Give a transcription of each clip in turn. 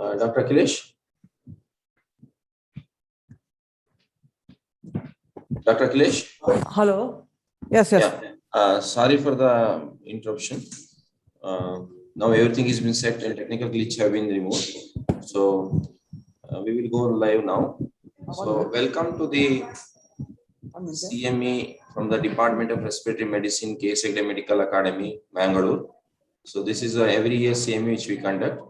Dr. Akhilesh? Dr. Akhilesh? Hello. Yes, yes. Yeah. Sorry for the interruption. Now everything has been set and technical glitch have been removed. So we will go live now. So welcome to the CME from the Department of Respiratory Medicine, Cascade Medical Academy, Bangalore. So this is every year CME which we conduct.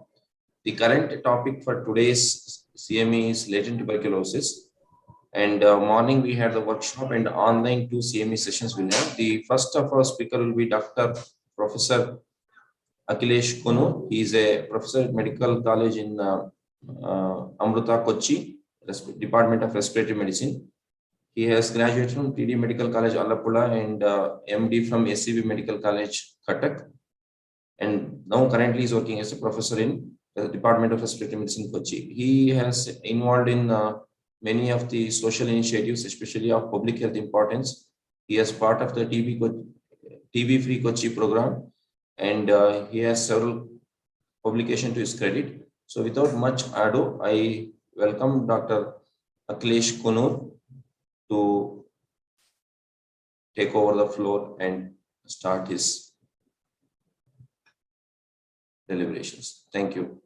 The current topic for today's CME is latent tuberculosis. And morning we had the workshop and online 2 CME sessions will have. The first of our speaker will be Dr. Professor Akhilesh Kunur. He is a professor at Medical College in Amrita, Kochi, Department of Respiratory Medicine. He has graduated from TD Medical College, Allappuzha, and MD from SCB Medical College, Cuttack. And now currently is working as a professor in the Department of Respiratory Medicine, Kochi. He has involved in many of the social initiatives, especially of public health importance. He is part of the TB Free Kochi program, and he has several publications to his credit. So without much ado, I welcome Dr. Akhilesh Kunur to take over the floor and start his deliberations. Thank you.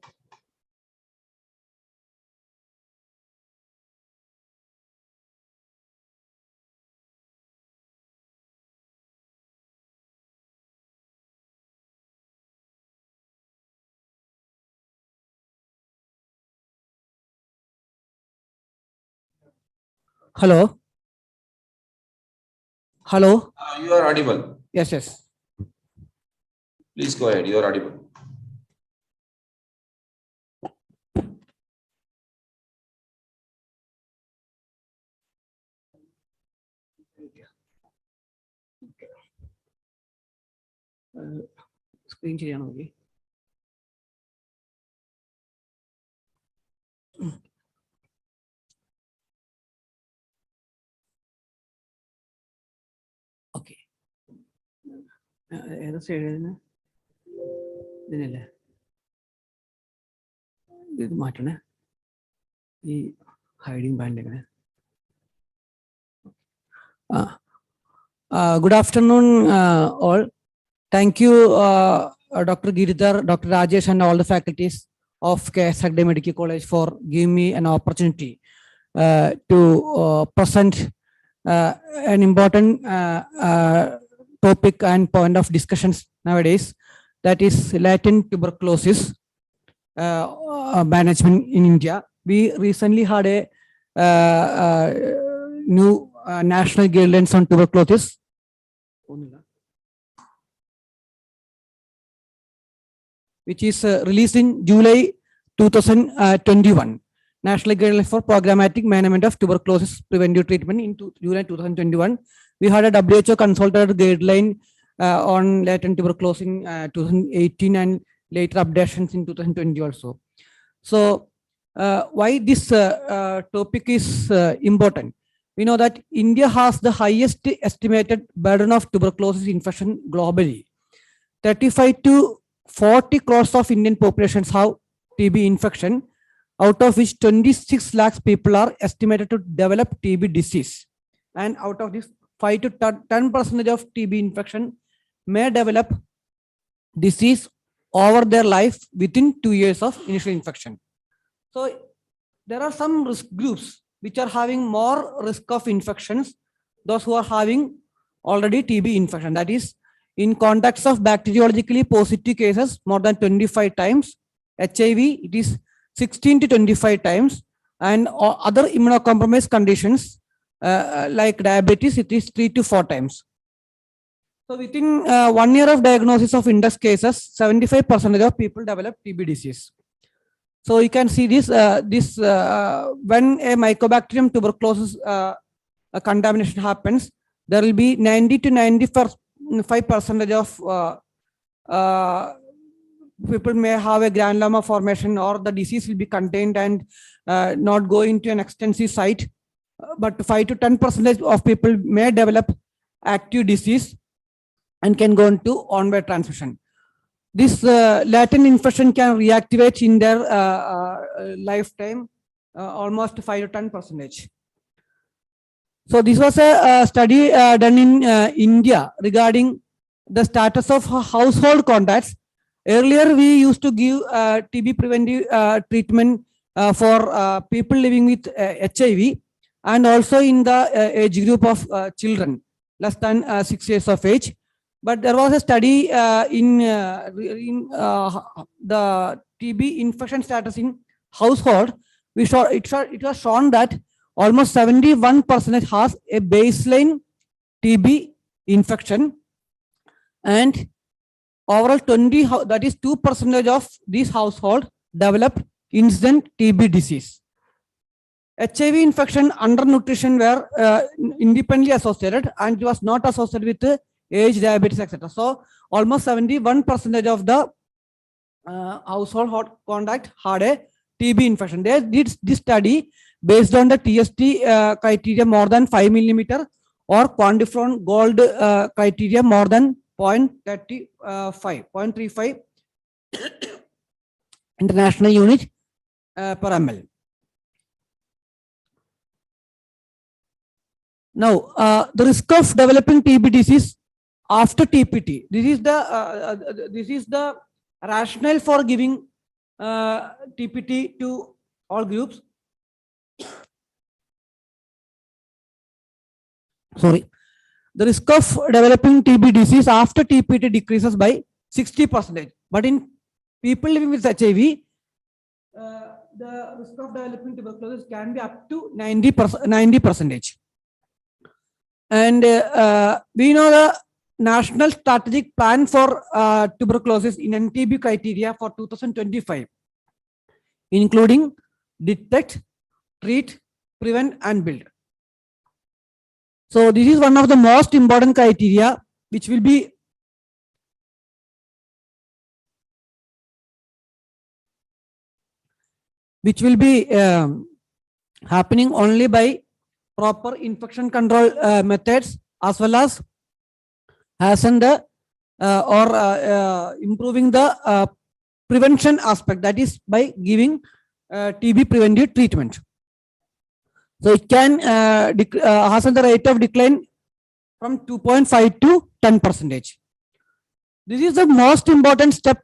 Hello. Hello. You are audible. Yes, yes. Please go ahead. You are audible. Screen cheyano magi. Okay. ഏതാ side ഇതിനല്ലേ ഇത് മാറ്റണേ ഈ hiding band good afternoon all. Thank you Dr. Giridhar, Dr. Rajesh and all the faculties of Cascade Medical College for giving me an opportunity to present an important topic and point of discussions nowadays, that is latent tuberculosis management in India. We recently had a new national guidelines on tuberculosis, which is released in July 2021. National Guidelines for Programmatic Management of Tuberculosis Preventive Treatment in July 2021. We had a WHO consulted guideline on latent tuberculosis in 2018 and later updations in 2020 also. So why this topic is important? We know that India has the highest estimated burden of tuberculosis infection globally. 35 to 40 crores of Indian populations have TB infection, out of which 26 lakhs people are estimated to develop TB disease. And out of this, 5 to 10% of TB infection may develop disease over their life within 2 years of initial infection. So there are some risk groups which are having more risk of infections, those who are having already TB infection. That is, in context of bacteriologically positive cases, more than 25 times. HIV, it is 16 to 25 times. And other immunocompromised conditions like diabetes, it is 3 to 4 times. So within 1 year of diagnosis of index cases, 75% of people develop TB disease. So you can see this, when a mycobacterium tuberculosis contamination happens, there will be 90 to 95% of people may have a granuloma formation, or the disease will be contained and not go into an extensive site. But 5 to 10% of people may develop active disease and can go into onward transmission. this latent infection can reactivate in their lifetime almost 5 to 10%. So this was a study done in India regarding the status of household contacts. Earlier, we used to give TB preventive treatment for people living with HIV, and also in the age group of children less than 6 years of age. But there was a study in the TB infection status in household. It was shown that almost 71% has a baseline TB infection, and overall 2% of these household developed incident TB disease. HIV infection, undernutrition were independently associated, and it was not associated with age, diabetes, etc. So almost 71% of the household contact had a TB infection. They did this study based on the TST criteria more than 5 millimeter or quantiferon gold criteria more than 0.35 international unit per ml. Now, the risk of developing TB disease after TPT. This is the rationale for giving TPT to all groups. Sorry. The risk of developing TB disease after TPT decreases by 60%. But in people living with HIV, the risk of developing tuberculosis can be up to 90%. And we know the National Strategic Plan for Tuberculosis in NTB criteria for 2025, including detect, treat, prevent, and build. So this is one of the most important criteria which will be happening only by proper infection control methods, as well as improving the prevention aspect, that is by giving TB preventive treatment. So it can hasten the rate of decline from 2.5 to 10%. This is the most important step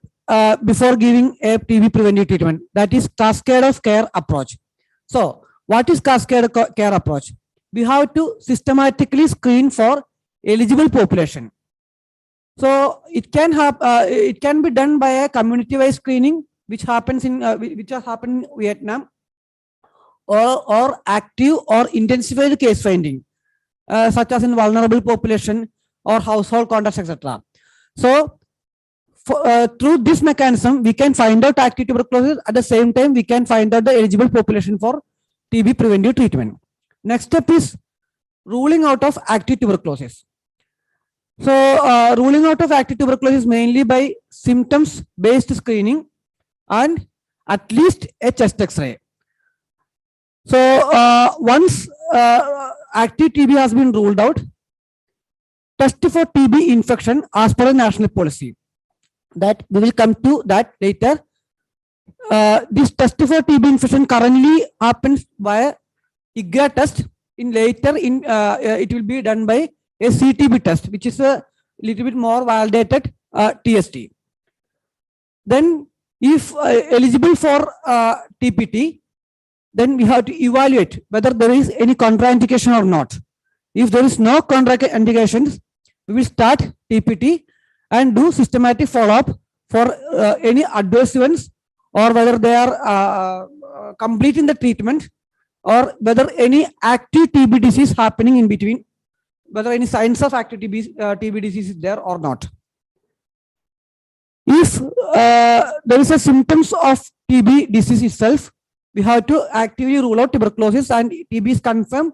before giving a TB preventive treatment, that is cascade of care approach. So what is cascade care approach? We have to systematically screen for eligible population. So it can be done by a community-wise screening, which happens in which has happened in Vietnam, or active or intensified case finding, such as in vulnerable population or household contacts, etc. So through this mechanism, we can find out active tuberculosis. At the same time, we can find out the eligible population for TB preventive treatment. Next step is ruling out of active tuberculosis. So ruling out of active tuberculosis mainly by symptoms-based screening and at least a chest X-ray. So once active TB has been ruled out, test for TB infection as per the national policy. That we will come to that later. This test for TB infection currently happens via IGRA test. It will be done by a CTB test, which is a little bit more validated TST. Then, if eligible for TPT, then we have to evaluate whether there is any contraindication or not. If there is no contraindications, we will start TPT and do systematic follow-up for any adverse events, or whether they are completing the treatment, or whether any active TB disease happening in between, whether any signs of active TB disease is there or not. If there is a symptoms of TB disease itself, we have to actively rule out tuberculosis, and TB is confirmed,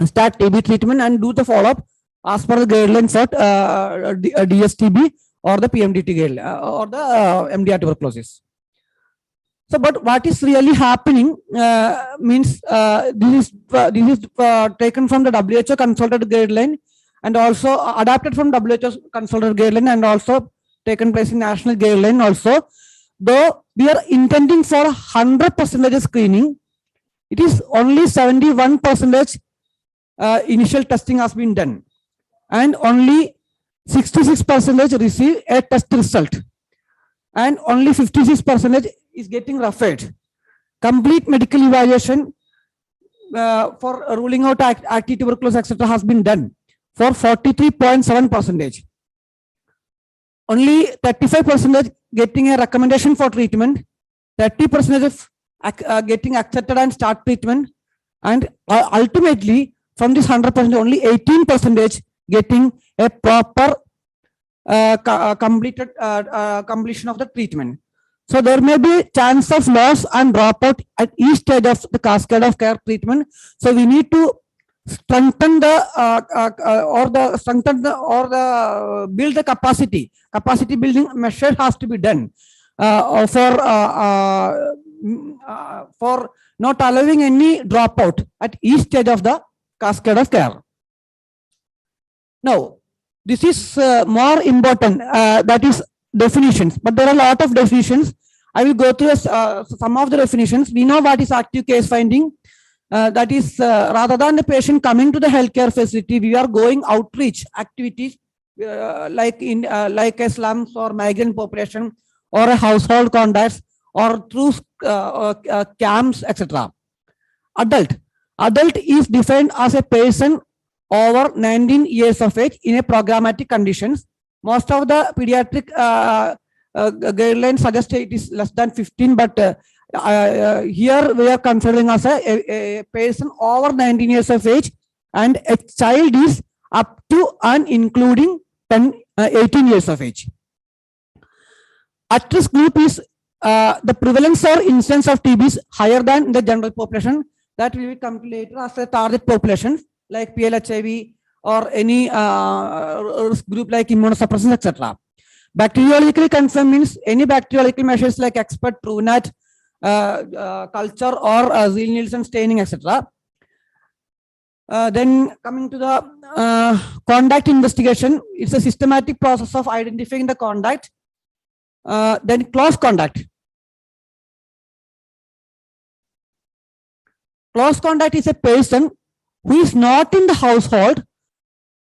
start TB treatment and do the follow-up as per the guidelines for DSTB or the PMDT guideline or the MDR tuberculosis. So, but what is really happening means this is taken from the WHO consulted guideline, and also adapted from WHO consulted guideline, and also taken place in national guideline also. Though we are intending for 100% screening, it is only 71% initial testing has been done, and only 66% receive a test result, and only 56% is getting referred. Complete medical evaluation for ruling out active tuberculosis, etc., has been done for 43.7%. Only 35% getting a recommendation for treatment, 30% of getting accepted and start treatment, and ultimately from this 100%, only 18% getting a proper completion of the treatment. So there may be chance of loss and dropout at each stage of the cascade of care treatment. So we need to strengthen the build the capacity. Capacity building measure has to be done for not allowing any dropout at each stage of the cascade of care. Now, this is more important, that is definitions, but there are a lot of definitions. I will go through some of the definitions. We know what is active case finding. That is, rather than the patient coming to the healthcare facility, we are going outreach activities like a slums or migrant population or a household contacts or through camps, etc. Adult is defined as a person over 19 years of age in a programmatic conditions. Most of the pediatric guidelines suggest it is less than 15, but here we are considering as a person over 19 years of age, and a child is up to and including 18 years of age. At-risk group is the prevalence or incidence of TB is higher than the general population. That will come later as a target population like PLHIV or any risk group like immunosuppressants, etc. Bacteriologically confirmed means any bacteriological measures like expert, TrueNat, culture or Zell-Nielsen staining, etc. Then coming to the contact investigation, it's a systematic process of identifying the contact. Then close contact. Close contact is a person who is not in the household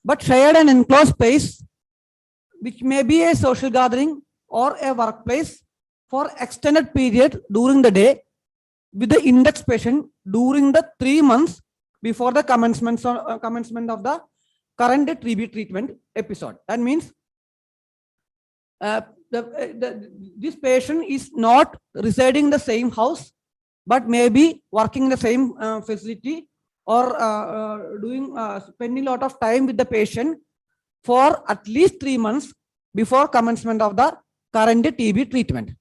but shared an enclosed space, which may be a social gathering or a workplace for extended period during the day with the index patient during the 3 months before the commencement of the current TB treatment episode. That means this patient is not residing in the same house, but maybe working in the same facility or spending a lot of time with the patient for at least 3 months before commencement of the current TB treatment.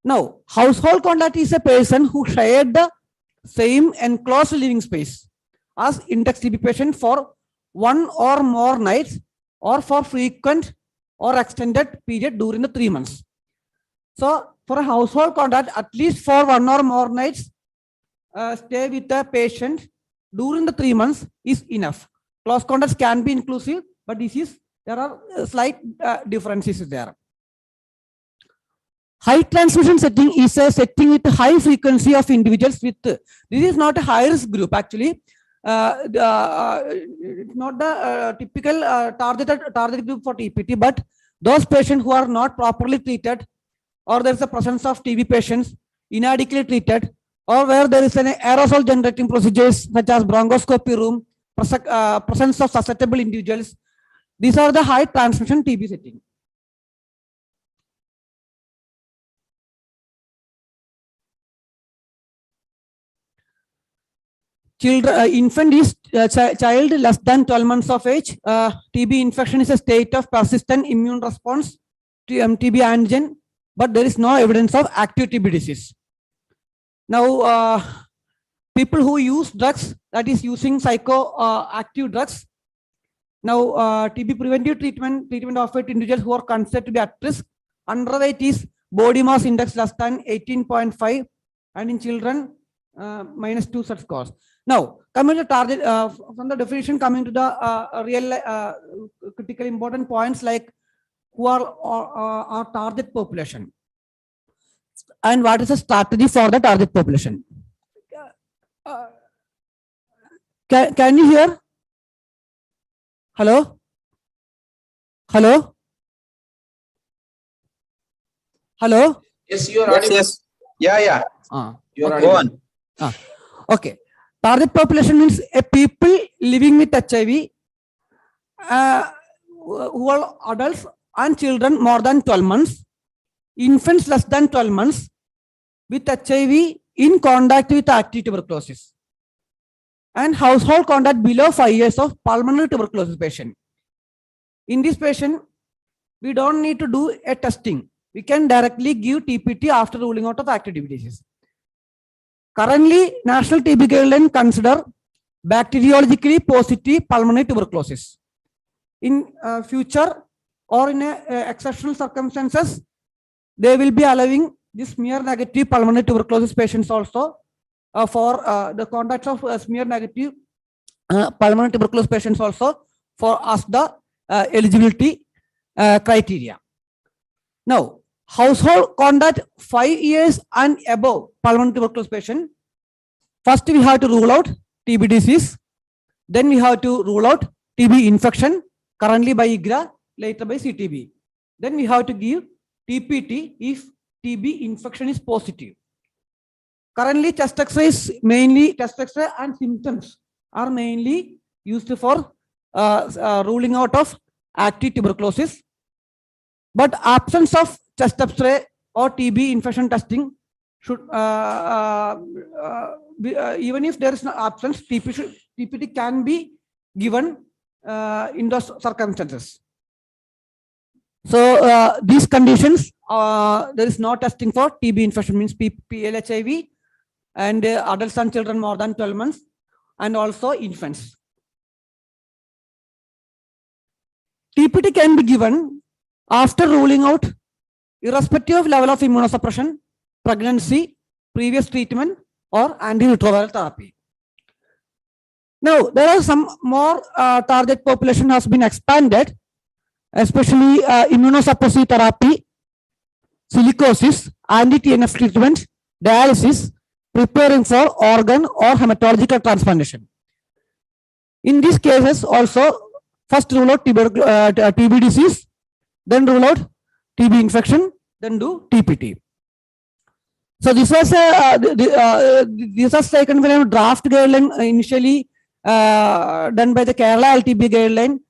Now, household contact is a person who shared the same enclosed living space as index TB patient for 1 or more nights or for frequent or extended period during the 3 months. So for a household contact, at least for 1 or more nights, stay with the patient during the 3 months is enough. Close contacts can be inclusive, but there are slight differences there. High transmission setting is a setting with high frequency of individuals with, this is not a high risk group actually. It's not the typical target group for TPT, but those patients who are not properly treated, or there is a presence of TB patients inadequately treated, or where there is an aerosol generating procedures such as bronchoscopy room, presence of susceptible individuals. These are the high transmission TB setting. Infant is child less than 12 months of age. TB infection is a state of persistent immune response to TB antigen, but there is no evidence of active TB disease. Now, people who use drugs, that is using psychoactive drugs. Now, TB preventive treatment offered to individuals who are considered to be at risk. Underweight is body mass index less than 18.5, and in children, -2 such scores. Now, coming to target, from the definition, coming to the real critical important points like who are our target population. And what is the strategy for the target population? Can you hear? Hello? Hello? Hello? Yes, you are Yes, audible. yes. Yeah. You are okay. Go audible. on. Okay. Target population means a people living with HIV who are adults and children more than 12 months, infants less than 12 months with HIV in contact with active tuberculosis, and household contact below 5 years of pulmonary tuberculosis patient. In this patient, we don't need to do a testing. We can directly give TPT after ruling out of active TB disease. Currently, National TB guideline consider bacteriologically positive pulmonary tuberculosis. In future or in exceptional circumstances, they will be allowing this smear negative pulmonary tuberculosis patients also for the contacts of smear negative pulmonary tuberculosis patients also for us the eligibility criteria. Now, household contact 5 years and above pulmonary tuberculosis patient, first we have to rule out TB disease, then we have to rule out TB infection, currently by IGRA, later by CTB. Then we have to give TPT if TB infection is positive. Currently, chest X-ray is mainly chest X-ray and symptoms are mainly used for ruling out of active tuberculosis. But absence of chest X-ray or TB infection testing should, even if there is no absence, TPT can be given in those circumstances. So these conditions, there is no testing for TB infection, means PLHIV, and adults and children more than 12 months, and also infants. TPT can be given after ruling out, irrespective of level of immunosuppression, pregnancy, previous treatment, or antiretroviral therapy. Now, there are some more target population has been expanded, especially immunosuppressive therapy, silicosis, anti-TNF treatment, dialysis, preparing for organ or hematological transplantation. In these cases also, first rule out TB disease, then rule out TB infection, then do TPT. So this was this was taken from a draft guideline initially done by the Kerala LTB guideline.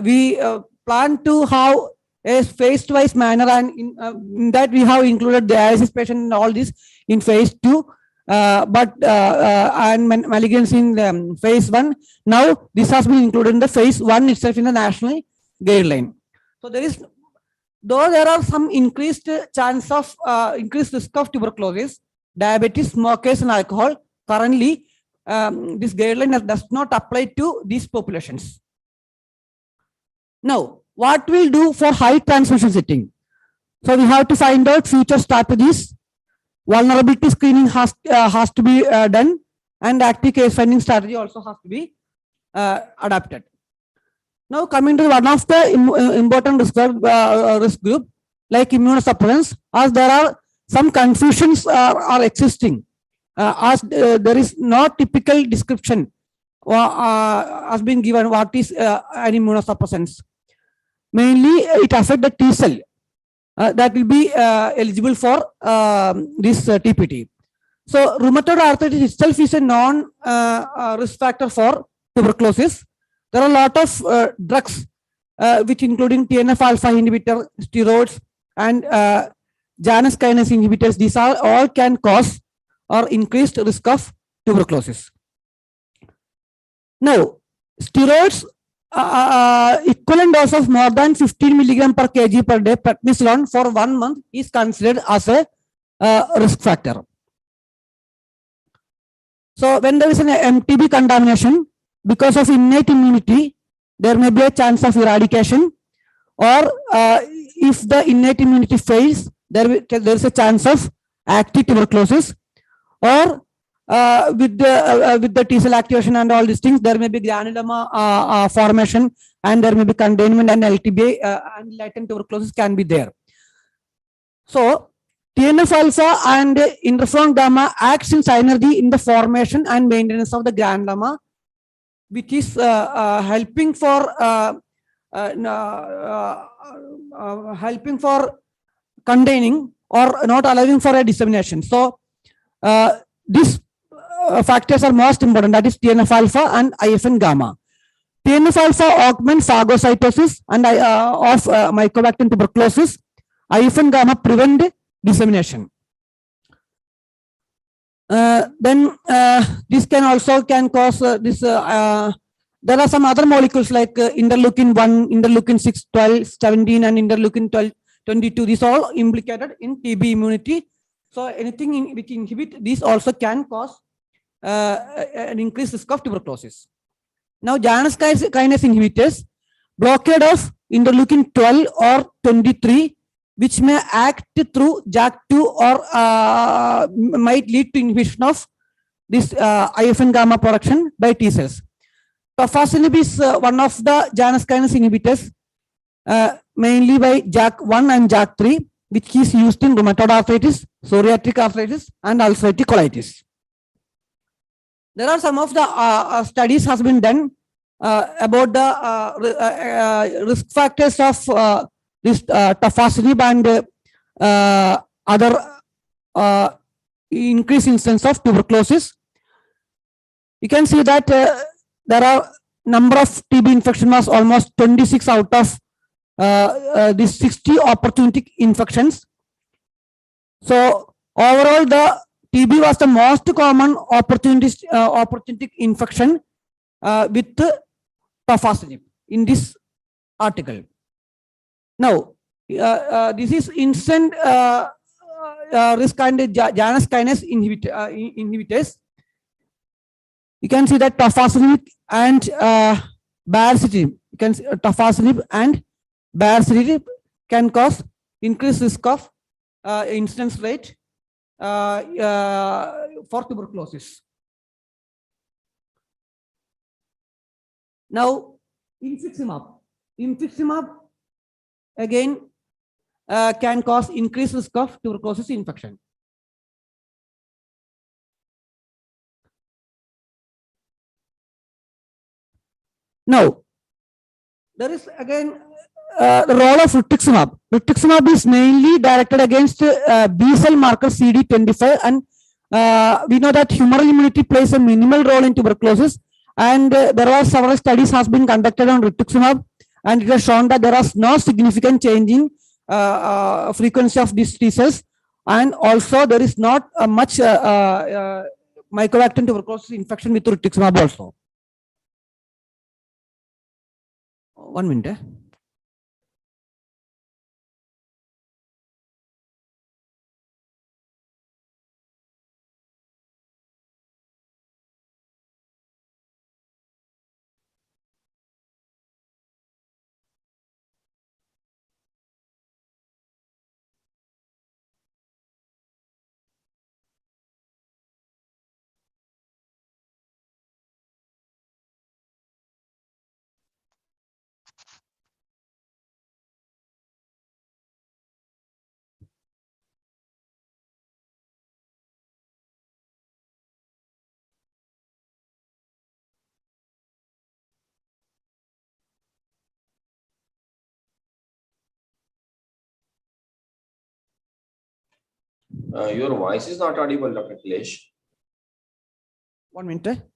We plan to have a phase-wise manner, and in that we have included dialysis patient and all this in phase 2, and malignancy in phase 1. Now this has been included in the phase 1 itself in the national guideline. So there is, though there are some increased chance of increased risk of tuberculosis, diabetes, smokers, and alcohol. Currently, this guideline does not apply to these populations. Now, what we'll do for high transmission setting? So we have to find out future strategies. Vulnerability screening has to be done, and active case finding strategy also has to be adapted. Now, coming to one of the important risk group, like immunosuppressants, as there are some confusions are existing, as there is no typical description has been given what is an immunosuppressants. Mainly, it affects the T cell that will be eligible for this TPT. So, rheumatoid arthritis itself is a non-risk factor for tuberculosis. There are a lot of drugs, which including TNF alpha inhibitor, steroids, and Gyanos kinase inhibitors. These are all can cause or increased risk of tuberculosis. Now, steroids, equivalent dose of more than 15 milligram per kg per day, prednisolone for 1 month is considered as a risk factor. So, when there is an MTB contamination, because of innate immunity, there may be a chance of eradication, or if the innate immunity fails, there is a chance of active tuberculosis, or with the T cell activation and all these things, there may be granuloma formation, and there may be containment, and LTBA and latent tuberculosis can be there. So TNF alpha and interferon gamma acts in synergy in the formation and maintenance of the granuloma, which is helping for containing or not allowing for a dissemination. So these factors are most important, that is TNF alpha and IFN gamma. TNF alpha augments phagocytosis and of Mycobacterium tuberculosis. IFN gamma prevent dissemination. Then this can also cause this. There are some other molecules like interleukin 1, interleukin 6, 12, 17, and interleukin 12, 22. These are all implicated in TB immunity. So anything which inhibit these also can cause an increased risk of tuberculosis. Now, Gyanos kinase inhibitors, blockade of interleukin 12 or 23, which may act through JAK2 or might lead to inhibition of this IFN gamma production by T cells. Tofacitinib is one of the Gyanos kinase inhibitors, mainly by JAK1 and JAK3, which is used in rheumatoid arthritis, psoriatic arthritis, and ulcerative colitis. There are some of the studies has been done about the risk factors of this tofacitinib and other increased instance of tuberculosis. You can see that there are number of TB infection was almost 26 out of these 60 opportunistic infections. So overall, the TB was the most common opportunistic infection with tofacitinib in this article. Now, this is instant risk and Gyanos kinase inhibitors. You can see that tofacitinib and baricitinib. You can see tofacitinib and baricitinib can cause increased risk of incidence rate for tuberculosis. Now, infliximab again can cause increased risk of tuberculosis infection. Now, there is again the role of rituximab. Rituximab is mainly directed against B cell marker CD25, and we know that humoral immunity plays a minimal role in tuberculosis, and there are several studies has been conducted on rituximab, and it has shown that there is no significant change in frequency of these T cells, and also there is not much Mycobacterium tuberculosis infection with rituximab also. 1 minute. Your voice is not audible, Dr. Kilesh. 1 minute.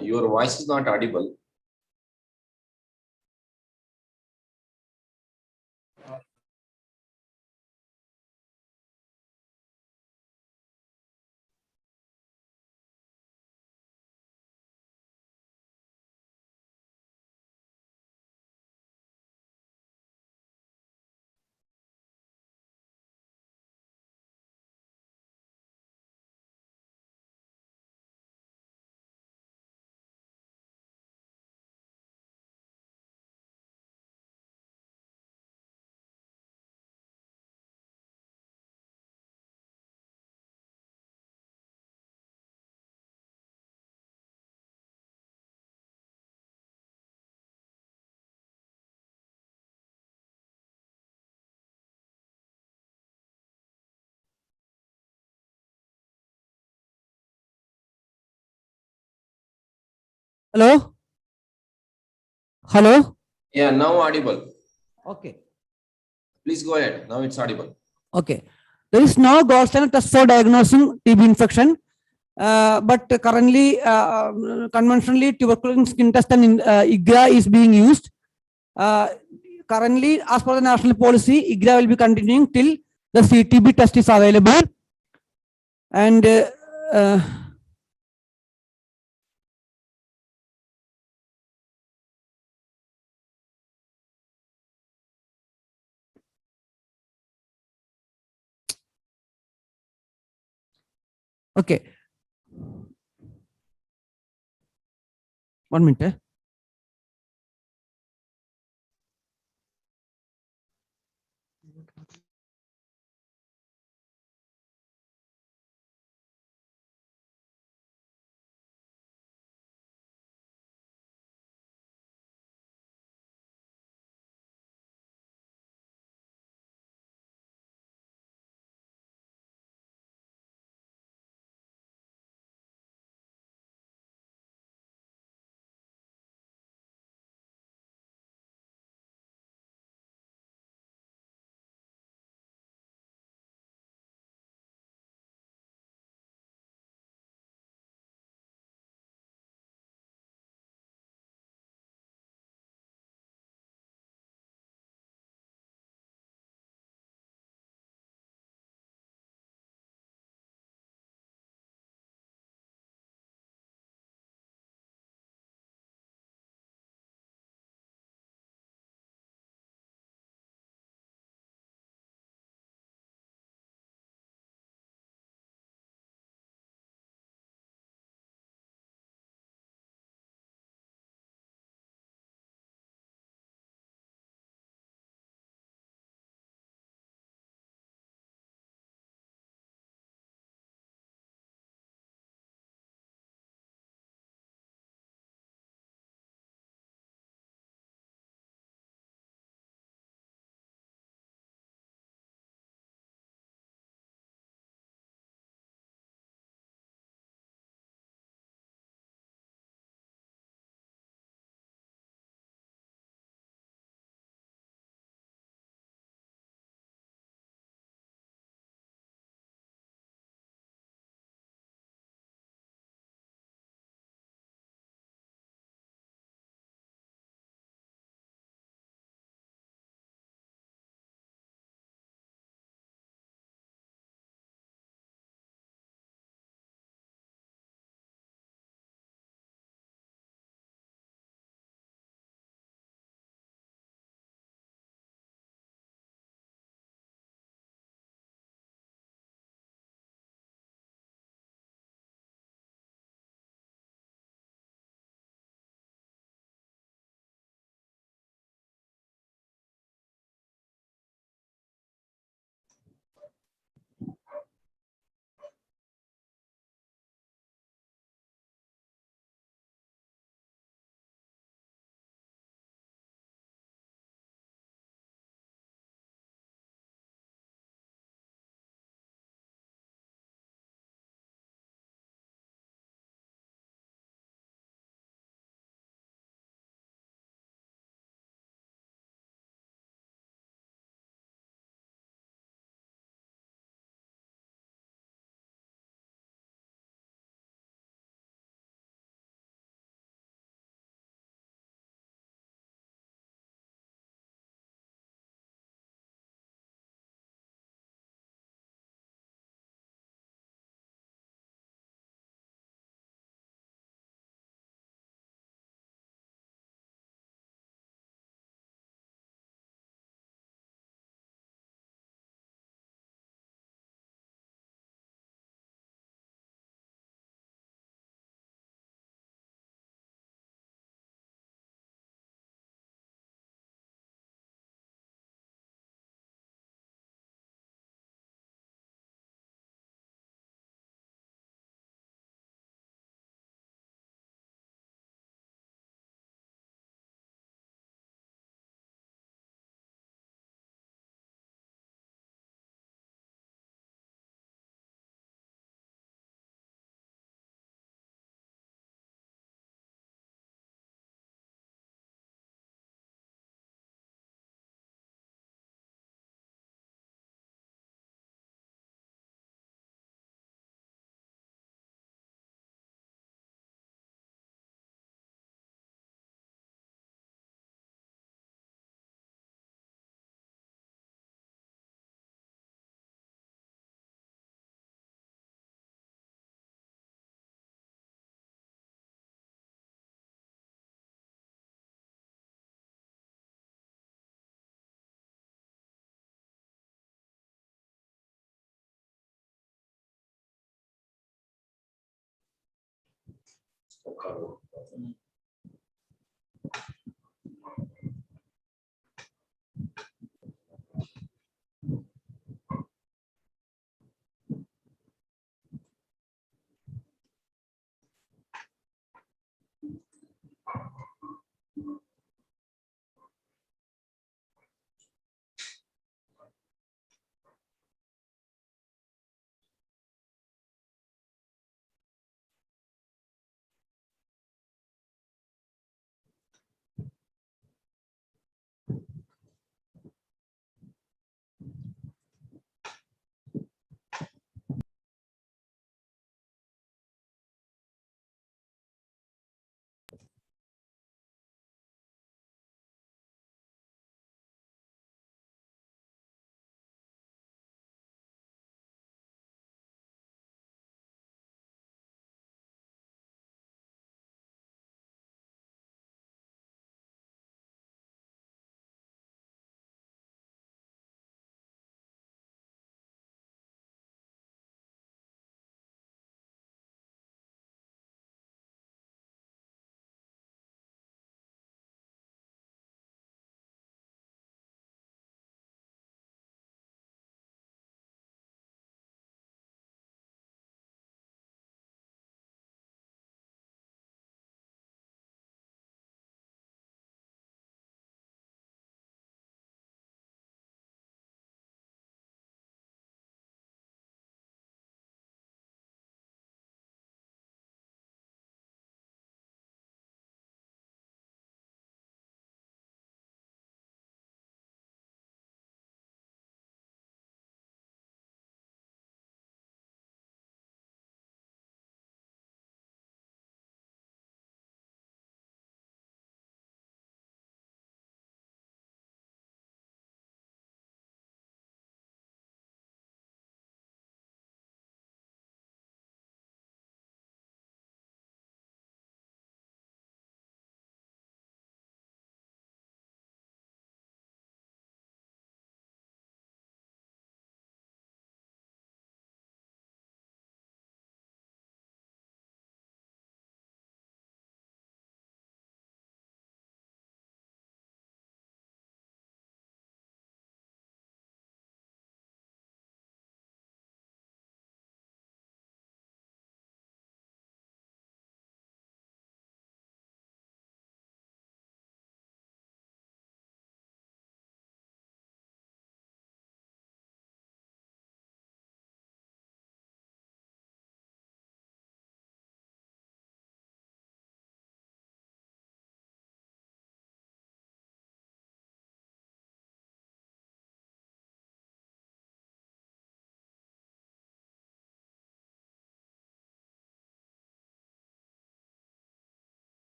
Your voice is not audible. Hello? Hello? Yeah, now audible. Okay. Please go ahead. Now it's audible. Okay. There is no gold standard test for diagnosing TB infection. But currently, conventionally, tuberculosis skin test and IGRA is being used. Currently, as per the national policy, IGRA will be continuing till the CTB test is available. And okay, 1 minute.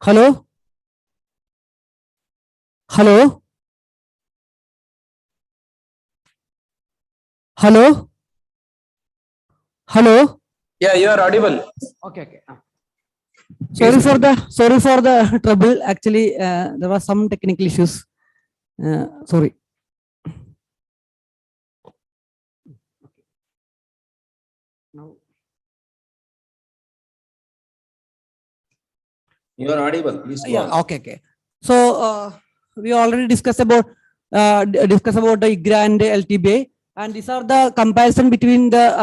Hello? Hello? Hello? Hello? Yeah, you are audible. Okay, okay. Sorry for the trouble. Actually, there was some technical issues. Sorry. Now. You are audible. Please go on. Okay, okay. So we already discussed about the IGRA and the LTBA, and these are the comparison between the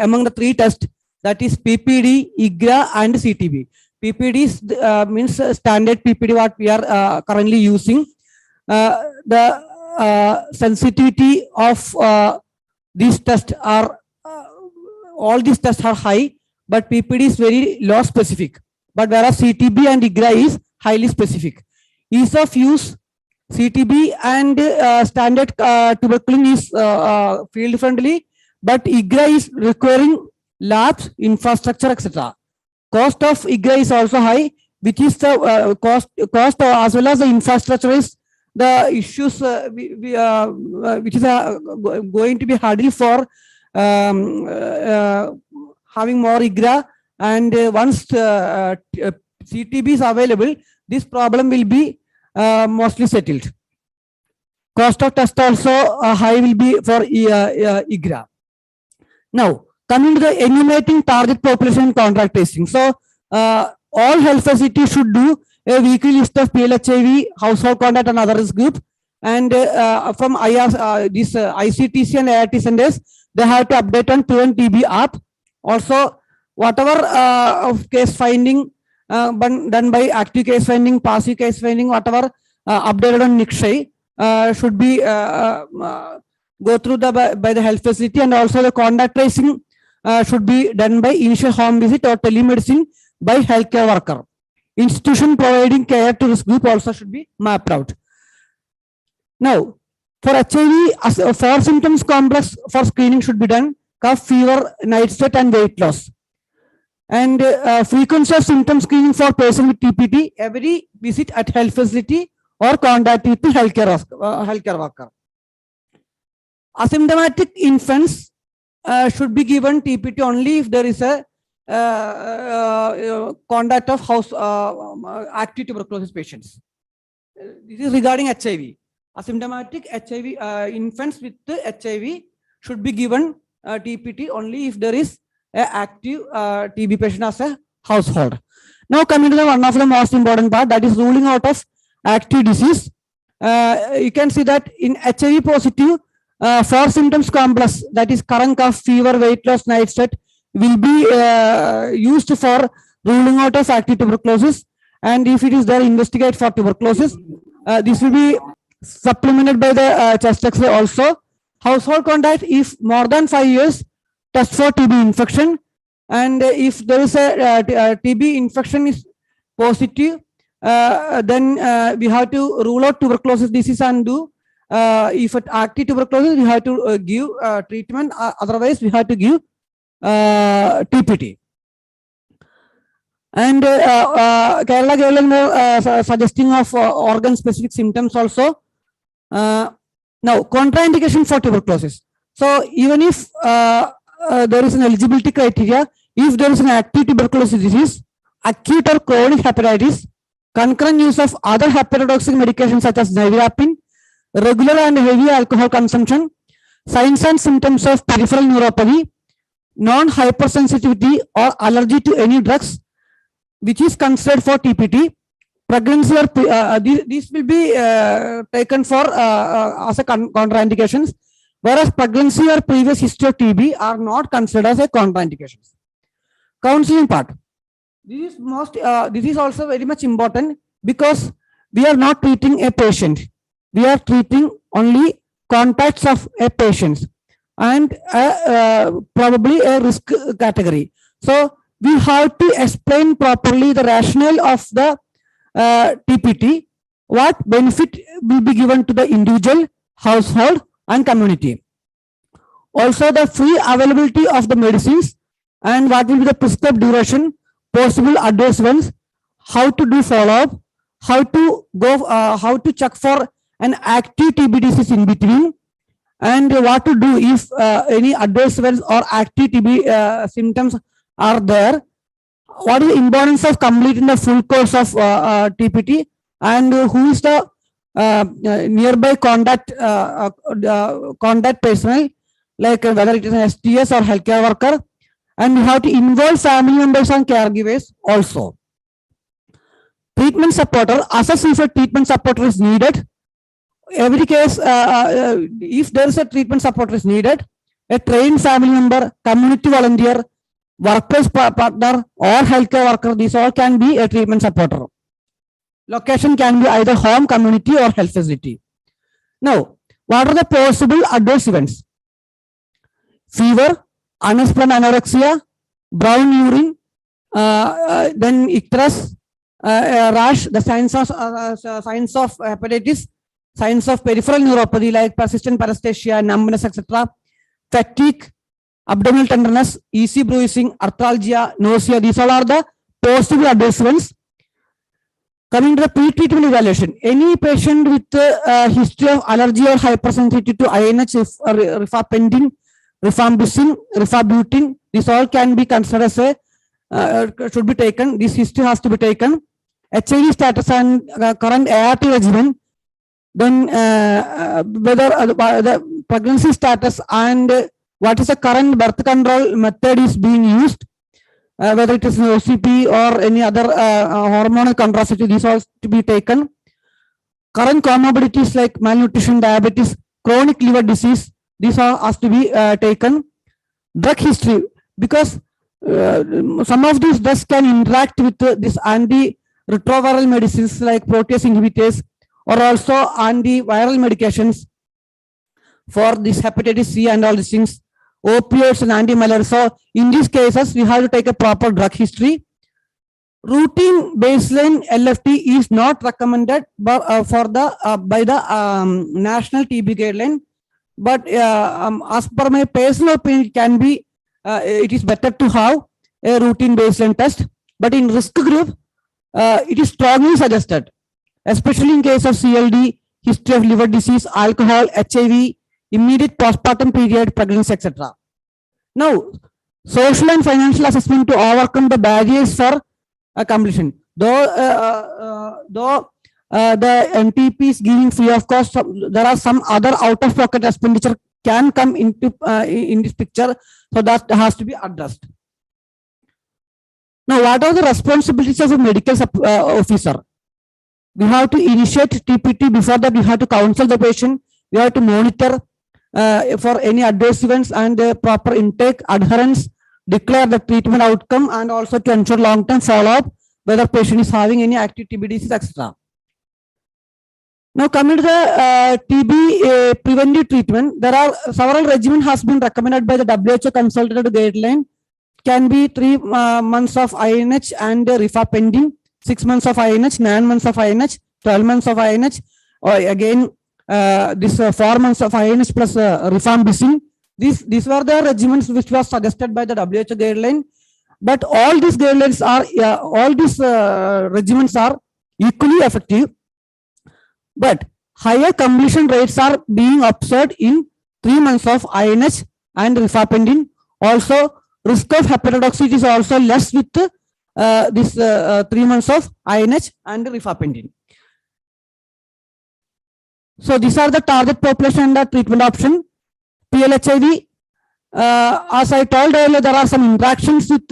among the three tests, that is PPD, IGRA, and CTB. PPDs means standard PPD what we are currently using. The sensitivity of these tests are all these tests are high, but PPD is very low specific. But whereas CTB and IGRA is highly specific. Ease of use, CTB and standard tuberculin is field friendly, but IGRA is requiring labs, infrastructure, etc. Cost of IGRA is also high, which is the cost as well as the infrastructure is the issues which is going to be hurdle for having more IGRA, and once CTB is available, this problem will be mostly settled. Cost of test also high will be for IGRA. Now, coming to the enumerating target population contract tracing. So, all health facilities should do a weekly list of PLHIV, household contact and other risk group. And from this ICTC and ART centers, they have to update on Prevent TB app. Also, whatever of case finding done by active case finding, passive case finding, whatever updated on Nitte should be go through by the health facility, and also the contact tracing should be done by initial home visit or telemedicine by healthcare worker. Institution providing care to risk group also should be mapped out. Now, for HIV, 4 symptoms complex for screening should be done: cough, fever, night sweat, and weight loss. And frequency of symptom screening for person with TPT, every visit at health facility or contact with healthcare worker. Asymptomatic infants should be given TPT only if there is a contact of active tuberculosis patients. This is regarding HIV. Asymptomatic HIV infants with HIV should be given TPT only if there is an active TB patient as a household. Now coming to the one of the most important part, that is ruling out of active disease. You can see that in HIV positive, 4 symptoms complex, that is current cough, fever, weight loss, night sweat, will be used for ruling out of active tuberculosis. And if it is there, investigate for tuberculosis. This will be supplemented by the chest X-ray also. Household contact, if more than 5 years, test for TB infection. And if there is a TB infection is positive, then we have to rule out tuberculosis disease and do. If it active tuberculosis, we have to give treatment. Otherwise, we have to give TPT. And Kerala guideline suggesting of organ-specific symptoms also. Now, contraindication for tuberculosis. So, even if there is an eligibility criteria, if there is an active tuberculosis disease, acute or chronic hepatitis, concurrent use of other hepatotoxic medications such as nevirapine, regular and heavy alcohol consumption, signs and symptoms of peripheral neuropathy, non-hypersensitivity or allergy to any drugs, which is considered for TPT, pregnancy or this will be taken for as a contraindications, whereas pregnancy or previous history of TB are not considered as a contraindications. Counseling part. This is also very much important because we are not treating a patient. We are treating only contacts of a patient and probably a risk category. So we have to explain properly the rationale of the TPT, what benefit will be given to the individual, household, and community. Also the free availability of the medicines and what will be the prescribed duration, possible adverse events, how to do follow-up, how to check for an active TB disease in between, and what to do if any adverse events or active TB symptoms are there. What is the importance of completing the full course of TPT, and who is the nearby contact personnel, like whether it is an STS or healthcare worker, and we have to involve family members and caregivers also. Treatment supporter, assess if a treatment supporter is needed. Every case, if there is a treatment supporter is needed, a trained family member, community volunteer, workplace partner or healthcare worker, these all can be a treatment supporter. Location can be either home, community, or health facility. Now, what are the possible adverse events? Fever, unexplained anorexia, brown urine, then icterus, rash, the signs of hepatitis, signs of peripheral neuropathy like persistent paresthesia, numbness, etc., fatigue, abdominal tenderness, easy bruising, arthralgia, nausea. These all are the possible adverse events. Coming to the pre-treatment evaluation, any patient with a history of allergy or hypersensitivity to INH, rifampicin, rifampicin, rifabutin, this all can be considered as a should be taken. This history has to be taken. HIV status and current ART regimen, then whether the pregnancy status and what is the current birth control method is being used, whether it is an OCP or any other hormonal contraceptive, these all to be taken. Current comorbidities like malnutrition, diabetes, chronic liver disease, these all has to be taken. Drug history, because some of these drugs can interact with this antiretroviral medicines like protease inhibitors or also antiviral medications for this hepatitis C and all these things, opioids and anti-malarial. So in these cases, we have to take a proper drug history. Routine baseline LFT is not recommended by the National TB guideline, but as per my personal opinion, it can be it is better to have a routine baseline test. But in risk group, it is strongly suggested, especially in case of CLD, history of liver disease, alcohol, HIV, immediate postpartum period, pregnancy, etc. Now, social and financial assessment to overcome the barriers for completion. Though the NTP is giving free of cost, there are some other out-of-pocket expenditure can come into in this picture, so that has to be addressed. Now, what are the responsibilities of a medical officer? We have to initiate TPT. Before that, we have to counsel the patient. We have to monitor for any adverse events and proper intake, adherence, declare the treatment outcome, and also to ensure long-term follow-up whether patient is having any active TB disease, etc. Now, coming to the TB preventive treatment, there are several regimens has been recommended by the WHO consultative guideline. Can be 3 months of INH and rifampicin, 6 months of INH, 9 months of INH, 12 months of INH, or again this 4 months of INH plus rifampicin. These were the regimens which was suggested by the WHO guideline. But all these guidelines are all these regimens are equally effective. But higher completion rates are being observed in 3 months of INH and rifampicin. Also, risk of hepatotoxicity is also less with this 3 months of INH and rifampicin. So these are the target population and the treatment option. PLHIV, as I told earlier, there are some interactions with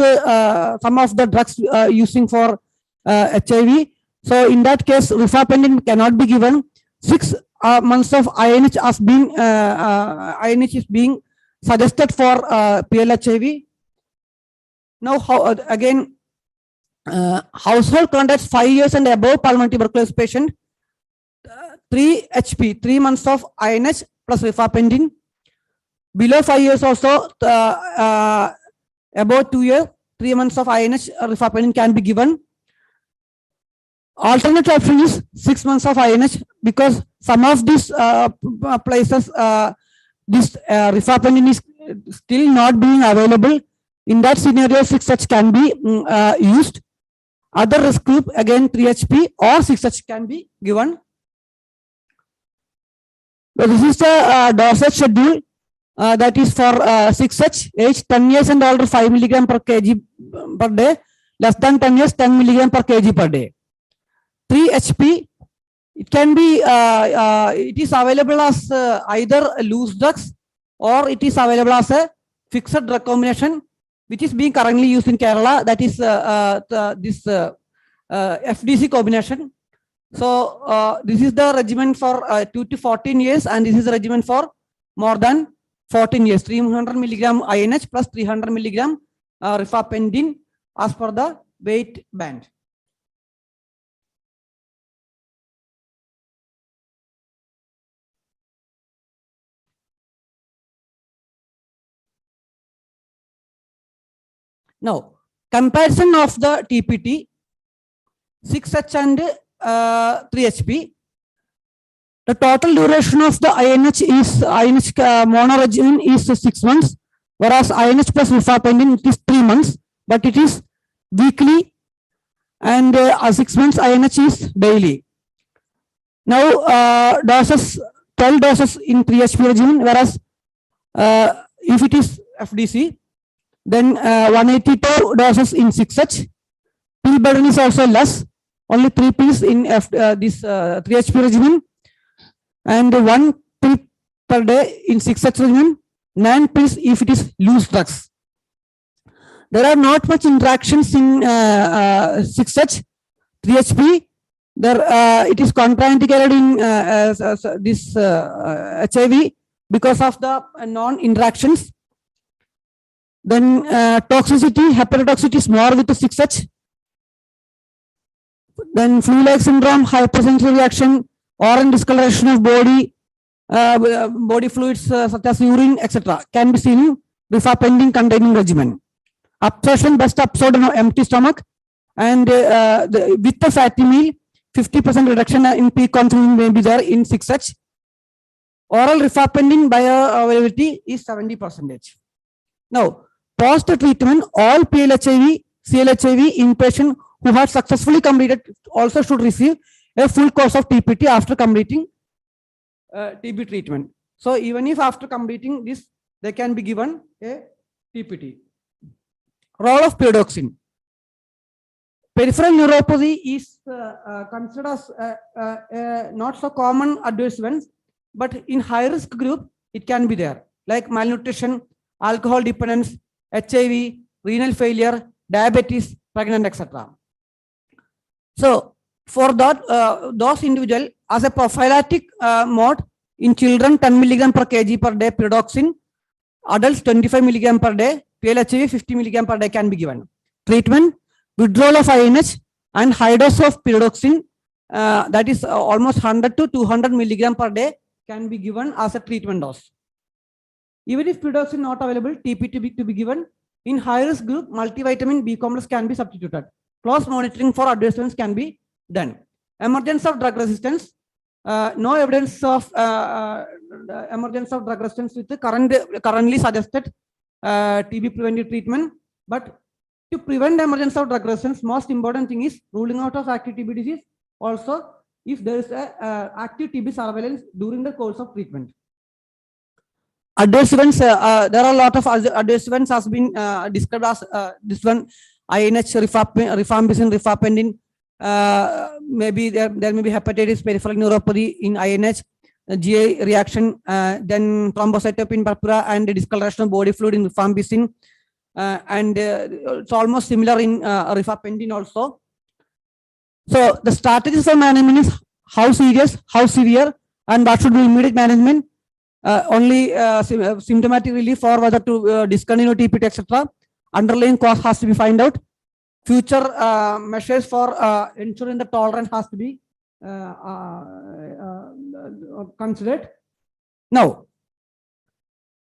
some of the drugs using for HIV. So in that case, rifampicin cannot be given. 6 months of INH has been INH is being suggested for PLHIV. Now, again, household contacts 5 years and above pulmonary tuberculosis patient, 3 HP, 3 months of INH plus rifampicin. Below 5 years also, above 2 years, 3 months of INH rifampicin can be given. Alternate option is 6 months of INH, because some of these places, this rifampicin is still not being available. In that scenario, 6H can be used. Other risk group, again 3HP or 6H can be given. So this is the dosage schedule that is for 6H, age 10 years and older 5 mg per kg per day, less than 10 years 10 mg per kg per day. 3HP, it can be, it is available as either loose drugs or it is available as a fixed drug combination, which is being currently used in Kerala. That is this FDC combination. So this is the regimen for 2 to 14 years, and this is the regimen for more than 14 years. 300 milligram INH plus 300 milligram rifampicin as per the weight band. Now, comparison of the TPT, 6H and 3HP. The total duration of the INH is monoregimen is 6 months, whereas INH plus rifampicin it is 3 months, but it is weekly, and 6 months INH is daily. Now, doses 12 doses in 3HP regimen, whereas if it is FDC, then 182 doses in 6H. Pill burden is also less, only 3 pills in this 3HP regimen, and 1 pill per day in 6H regimen, 9 pills if it is loose drugs. There are not much interactions in 6H. 3HP, there it is contraindicated in this HIV because of the non-interactions. Then toxicity, hepatotoxicity is more with the 6H. Then flu-like syndrome, hypersensitivity reaction, orange discoloration of body, body fluids such as urine, etc. can be seen in rifampicin containing regimen. Absorption, best absorbed on empty stomach, and with the fatty meal, 50% reduction in peak consumption may be there in 6H. Oral rifampicin bioavailability is 70%. Now, post-treatment, all PLHIV, CLHIV inpatient who have successfully completed also should receive a full course of TPT after completing TB treatment. So even if after completing this, they can be given a TPT. Role of pyridoxine. Peripheral neuropathy is considered as not so common adverse events, but in high risk group, it can be there, like malnutrition, alcohol dependence, HIV, renal failure, diabetes, pregnant, etc. So for that, those individuals, as a prophylactic mode, in children 10 milligram per kg per day pyridoxine, adults 25 milligram per day, PLHIV 50 milligram per day can be given. Treatment, withdrawal of INH and high dose of pyridoxine, that is almost 100 to 200 milligram per day can be given as a treatment dose. Even if pyridoxine not available, TP to be given. In high risk group, multivitamin B complex can be substituted. Close monitoring for adverse events can be done. Emergence of drug resistance. No evidence of emergence of drug resistance with the currently suggested TB preventive treatment. But to prevent emergence of drug resistance, most important thing is ruling out of active TB disease. Also, if there is a active TB surveillance during the course of treatment. Adverse events, there are a lot of adverse events has been described as this one, INH, rifampicin, rifampicin, maybe there may be hepatitis, peripheral neuropathy in INH, GI reaction, then thrombocytopenia purpura and discoloration of body fluid in rifampicin, and it's almost similar in rifampicin also. So the strategies for management is how serious, how severe, and what should be immediate management. Only symptomatic relief or whether to discontinue TPT, etc. Underlying cause has to be found out. Future measures for ensuring the tolerance has to be considered. Now,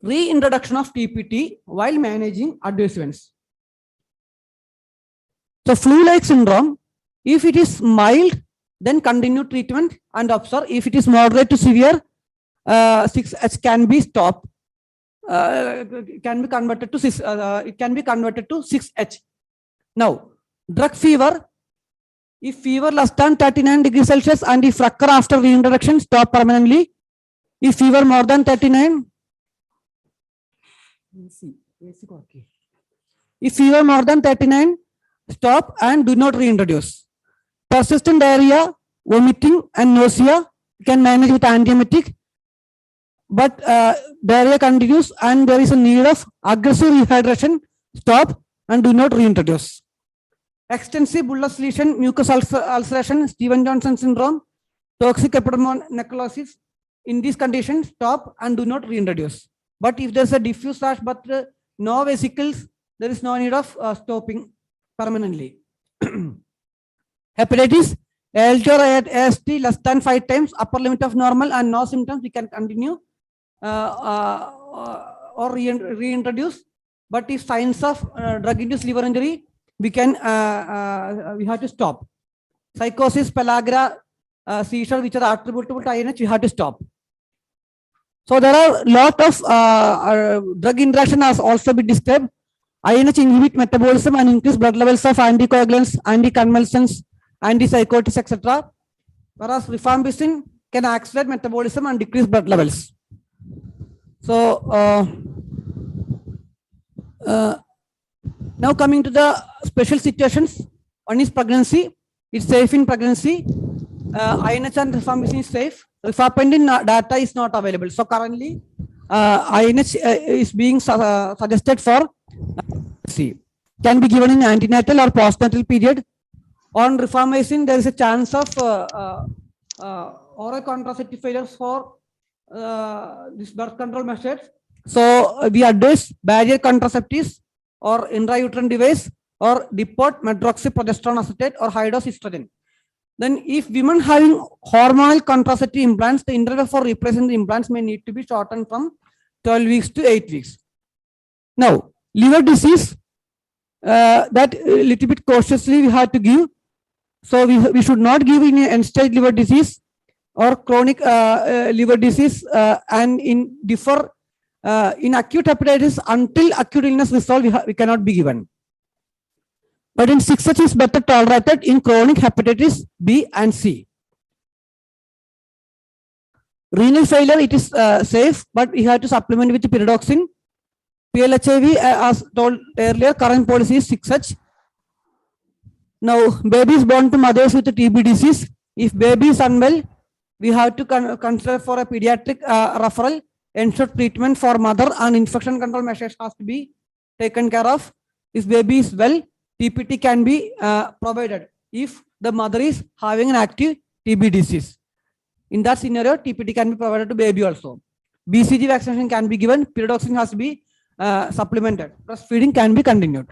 reintroduction of TPT while managing adverse events. So flu-like syndrome, if it is mild, then continue treatment and observe. If it is moderate to severe, 6H can be stopped. Can be converted to 6. It can be converted to 6H. Now, drug fever. If fever less than 39 degrees Celsius and if recur after reintroduction, stop permanently. If fever more than 39, if fever more than 39, stop and do not reintroduce. Persistent diarrhea, vomiting, and nausea can manage with antiemetic. But diarrhea continues and there is a need of aggressive rehydration, stop and do not reintroduce. Extensive bullous lesion, mucus ulceration, Stevens-Johnson syndrome, toxic epidermal necrosis. In these conditions, stop and do not reintroduce. But if there's a diffuse rash but no vesicles there is no need of stopping permanently. Hepatitis, ALT or AST less than 5 times upper limit of normal and no symptoms, we can continue or reintroduce. But if signs of drug-induced liver injury, we have to stop. Psychosis, pellagra, seizure, which are attributable to INH, we have to stop. So there are a lot of drug interaction has also been described. INH inhibit metabolism and increase blood levels of anticoagulants, anticonvulsants, antipsychotics, etc. Whereas rifampicin can accelerate metabolism and decrease blood levels. So now coming to the special situations. One is pregnancy. It's safe in pregnancy. INH and rifampicin is safe. Rifampicin data is not available. So currently, INH is being suggested for can be given in antenatal or postnatal period. On rifampicin, there is a chance of oral contraceptive failures for this birth control measures. So we advise barrier contraceptives or intrauterine device or depot medroxyprogesterone acetate or high dose estrogen. Then if women having hormonal contraceptive implants, the interval for replacing the implants may need to be shortened from 12 weeks to 8 weeks. Now, liver disease, that little bit cautiously we have to give. So we should not give in end-stage liver disease or chronic liver disease and in acute hepatitis until acute illness resolve, we cannot be given. But in 6H is better tolerated in chronic hepatitis B and C. Renal failure, it is safe, but we have to supplement with pyridoxine. PLHIV, as told earlier, current policy is 6H. Now, babies born to mothers with TB disease, if baby is unwell, we have to consider for a pediatric referral, ensure treatment for mother and infection control measures has to be taken care of. If baby is well, TPT can be provided if the mother is having an active TB disease. In that scenario, TPT can be provided to baby also. BCG vaccination can be given, pyridoxine has to be supplemented. Breastfeeding can be continued.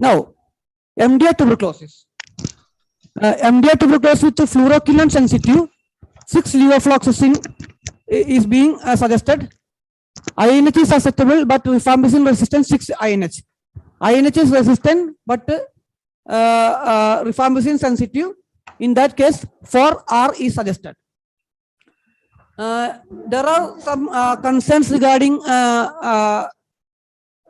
Now, MDR tuberculosis. MDR tuberculosis with fluoroquinolone sensitive, 6 levofloxacin is being suggested. INH is acceptable, but rifampicin resistant 6 INH. INH is resistant, but rifampicin sensitive. In that case, 4R is suggested. There are some concerns regarding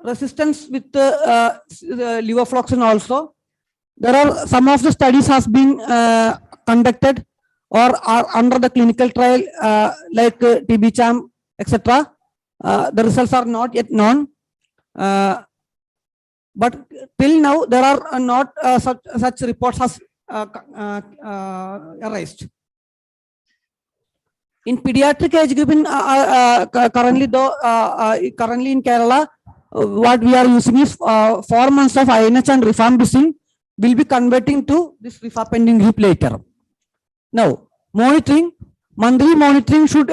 resistance with levofloxacin also. There are some of the studies has been conducted or are under the clinical trial like TB-CHAM, etc. The results are not yet known. But till now, there are not such reports has arised. In pediatric age group, currently in Kerala, what we are using is 4 months of INH and rifampicin will be converting to this rifampicin group later. Now, monitoring, monthly monitoring should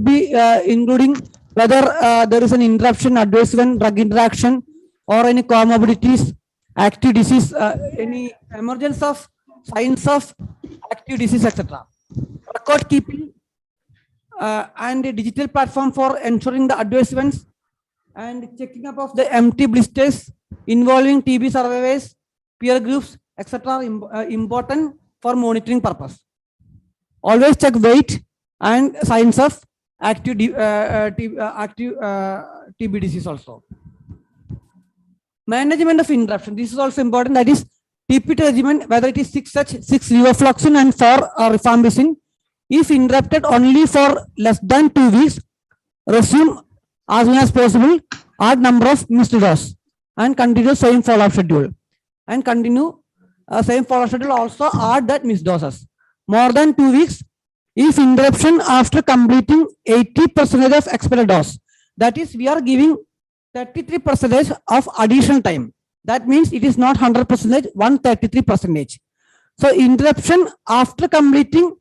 be including whether there is an interruption, adverse event, drug interaction, or any comorbidities, active disease, any emergence of signs of active disease, etc. Record keeping and a digital platform for ensuring the adverse events and checking up of the empty blisters involving TB survivors, peer groups, etc. Important for monitoring purpose. Always check weight and signs of active TB disease also. Management of interruption. This is also important. That is TPT regimen, whether it is 6H, 6 levofloxacin and 4 rifampicin. If interrupted only for less than 2 weeks, resume as soon as possible, add number of missed dose and continue same follow-up schedule. And continue same follow-up schedule, also add that missed doses. More than 2 weeks, if interruption after completing 80% of expected dose. That is, we are giving 33% of additional time. That means it is not 100%, 133%. So interruption after completing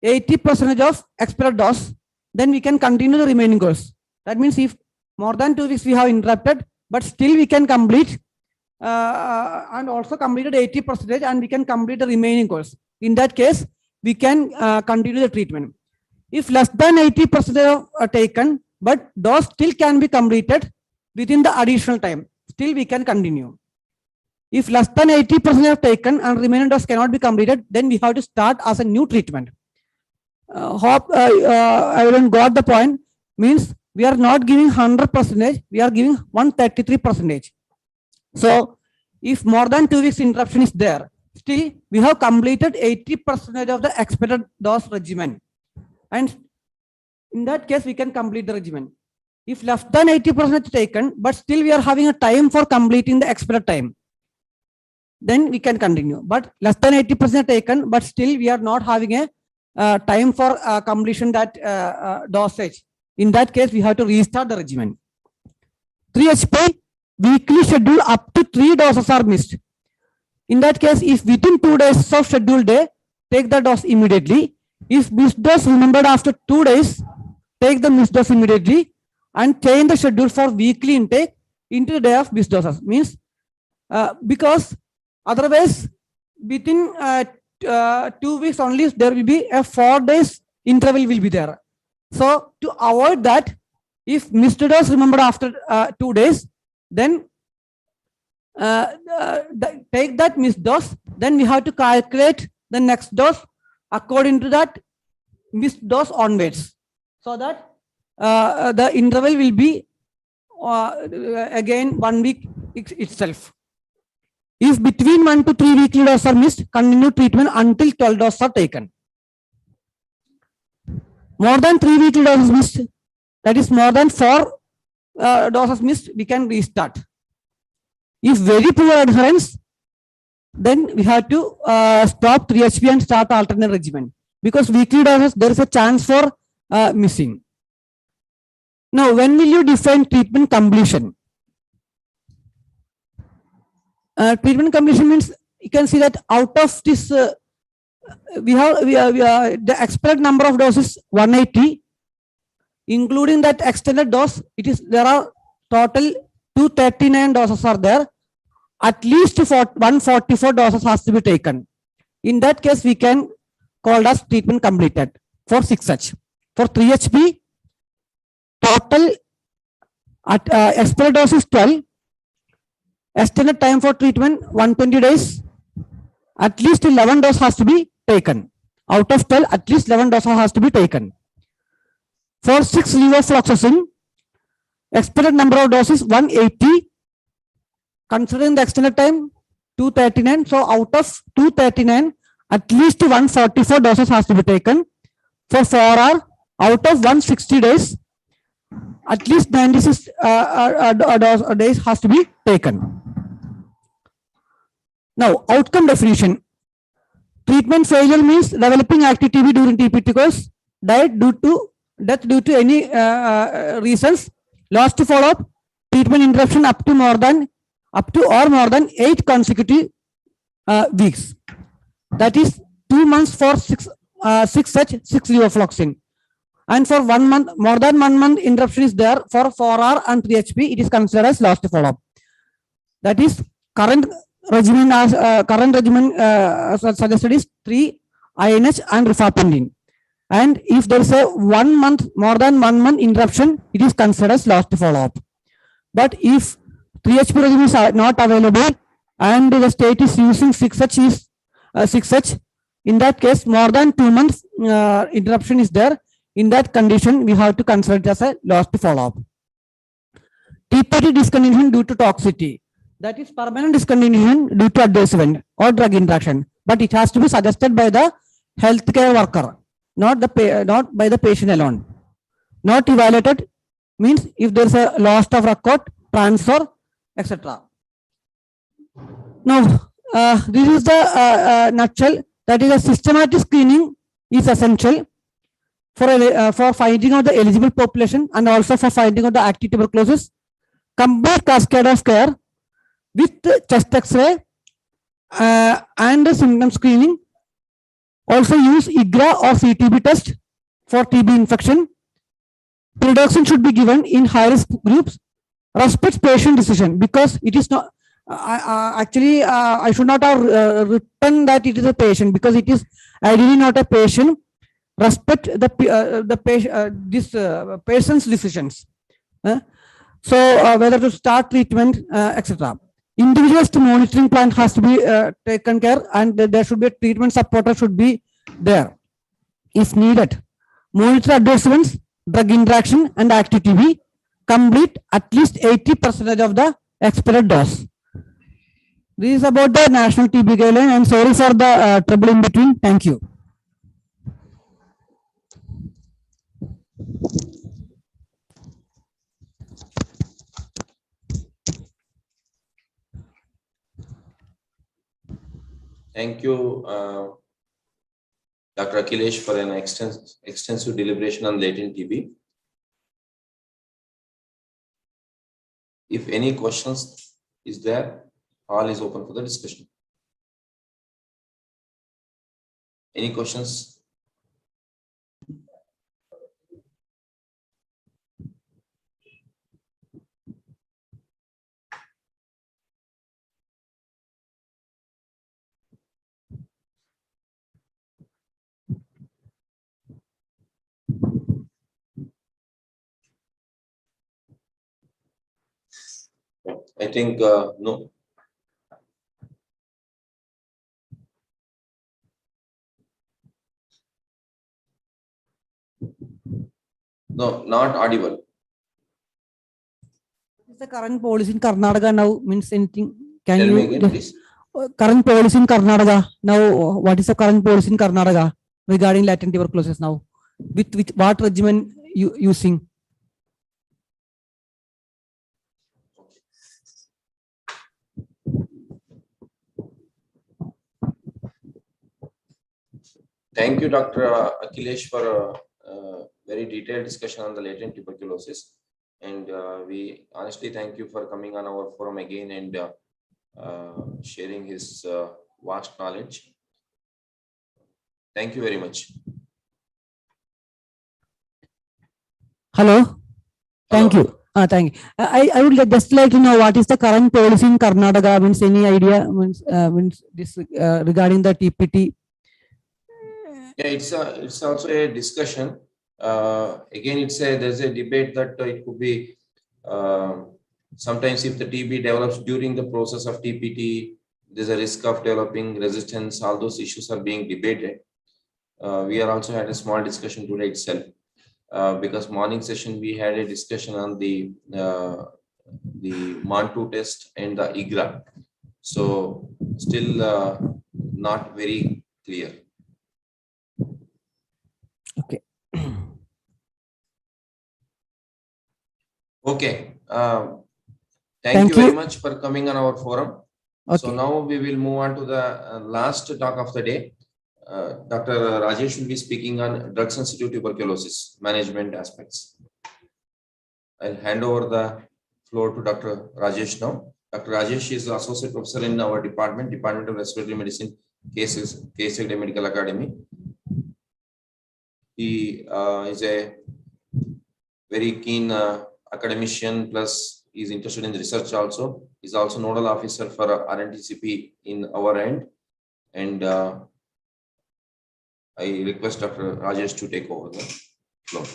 80% of expected dose, then we can continue the remaining course. That means if more than 2 weeks we have interrupted, but still we can complete and also completed 80% and we can complete the remaining course. In that case, we can continue the treatment. If less than 80% are taken, but those still can be completed within the additional time, still we can continue. If less than 80% are taken and remaining dose cannot be completed, then we have to start as a new treatment. Hope everyone got the point. Means we are not giving 100%, we are giving 133%. So if more than 2 weeks interruption is there, still we have completed 80% of the expected dose regimen. And in that case, we can complete the regimen. If less than 80% taken, but still we are having a time for completing the expected time, then we can continue. But less than 80% taken, but still we are not having a time for completion that dosage. In that case, we have to restart the regimen. 3HP, weekly schedule up to 3 doses are missed. In that case, if within 2 days of scheduled day, take the dose immediately. If missed dose remembered after 2 days, take the missed dose immediately and change the schedule for weekly intake into the day of missed doses. Means because otherwise within 2 weeks only there will be a 4 days interval will be there. So to avoid that, if missed dose remembered after 2 days, then take that missed dose, then we have to calculate the next dose according to that missed dose onwards, so that the interval will be again 1 week itself. If between 1 to 3 weekly doses are missed, continue treatment until 12 doses are taken. More than 3 weekly doses missed, that is more than 4 doses missed, we can restart. If very poor adherence, then we have to stop 3HP and start alternate regimen, because weekly doses there is a chance for missing. Now, when will you define treatment completion? Treatment completion means you can see that out of this we have the expected number of doses 180, including that extended dose. It is there are total 239 doses are there. At least 144 doses has to be taken. In that case, we can call as treatment completed for 6H. For 3HP, total at expected dose is 12. Extended time for treatment 120 days. At least 11 doses has to be taken. Out of 12, at least 11 doses has to be taken. For 6 levofloxacin, expected number of doses 180. Considering the extended time 239, so out of 239, at least 144 doses has to be taken. For 4R, out of 160 days, at least 96 days has to be taken. Now, outcome definition. Treatment failure means developing active TB during TPT course, death due to any reasons, lost to follow-up, treatment interruption up to or more than 8 consecutive weeks. That is 2 months for 6 levofloxacin. And for 1 month, more than 1 month interruption is there for 4R and 3HP, it is considered as lost to follow-up. That is current regimen suggested is 3-INH and rifampicin. And if there is a 1 month, more than 1 month interruption, it is considered as lost to follow-up. But if 3HP regimen is not available and the state is using 6H, in that case, more than 2 months interruption is there. In that condition, we have to consider it as a lost to follow-up. TPT discontinuation due to toxicity. That is permanent discontinuation due to adverse event or drug interaction. But it has to be suggested by the healthcare worker, not by the patient alone. Not evaluated means if there is a loss of record, transfer, etc. Now, this is the nutshell. That is, a systematic screening is essential for finding out the eligible population and also for finding out the active tuberculosis. Complete cascade of care with chest X-ray and symptom screening. Also use IGRA or CTB test for TB infection. Pyridoxine should be given in high-risk groups respects patient decision because it is not. Actually, I should not have written that it is a patient because it is ideally not a patient. Respect the patient, this patient's decisions. So whether to start treatment, etc. Individual's monitoring plan has to be taken care, and there should be a treatment supporter should be there if needed. Monitor adverse drug interaction, and active TB. Complete at least 80% of the expected dose. This is about the national TB guideline. I'm sorry for the trouble in between. Thank you. Thank you, Dr. Akhilesh, for an extensive deliberation on latent TB. If any questions is there, all is open for the discussion. Any questions? I think no. No, not audible. What is the current policy in Karnataka now? Means anything? Can Tell you me again, please. Current policy in Karnataka now? What is the current policy in Karnataka regarding latent tuberculosis now? With what regimen you using? Thank you, Dr. Akhilesh, for a very detailed discussion on the latent tuberculosis. And we honestly thank you for coming on our forum again and sharing his vast knowledge. Thank you very much. Hello. Thank you. Thank you. I would just like to know what is the current policy in Karnataka. Means any idea? Means this regarding the TPT. Yeah, it's also a discussion. Again, there's a debate that it could be sometimes if the TB develops during the process of TPT, there's a risk of developing resistance. All those issues are being debated. We are also had a small discussion today itself because morning session we had a discussion on the MAN2 test and the IGRA. So still not very clear. Okay. Okay. Thank you very much for coming on our forum. Okay. So now we will move on to the last talk of the day. Dr. Rajesh will be speaking on drug-sensitive tuberculosis management aspects. I'll hand over the floor to Dr. Rajesh now. Dr. Rajesh is Associate Professor in our Department of Respiratory Medicine, Cascade Medical Academy. He is a very keen academician, plus he's interested in research also. He's also nodal officer for RNTCP in our end. And I request Dr. Rajesh to take over the floor.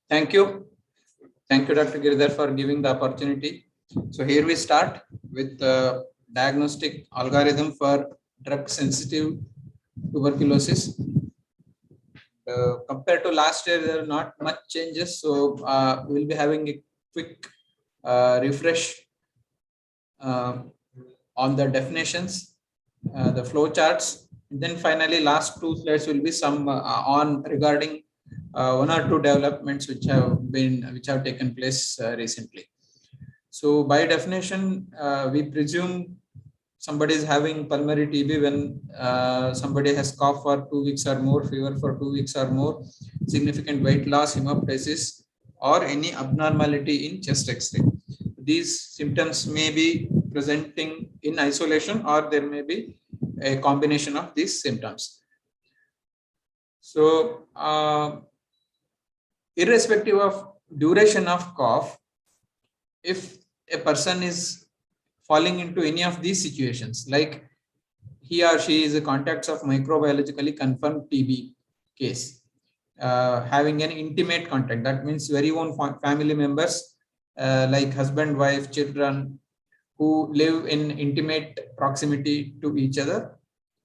Thank you. Thank you, Dr. Giridhar, for giving the opportunity. So here we start with the diagnostic algorithm for drug-sensitive tuberculosis. compared to last year, there are not much changes. So we'll be having a quick refresh on the definitions, the flow charts. And then finally, last two slides will be some on regarding one or two developments which have taken place recently. So by definition, we presume somebody is having pulmonary TB when somebody has cough for 2 weeks or more, fever for 2 weeks or more, significant weight loss, hemoptysis, or any abnormality in chest X-ray. These symptoms may be presenting in isolation, or there may be a combination of these symptoms. So irrespective of duration of cough, if a person is falling into any of these situations, like he or she is a contact of microbiologically confirmed TB case, having an intimate contact, that means very own family members like husband, wife, children who live in intimate proximity to each other.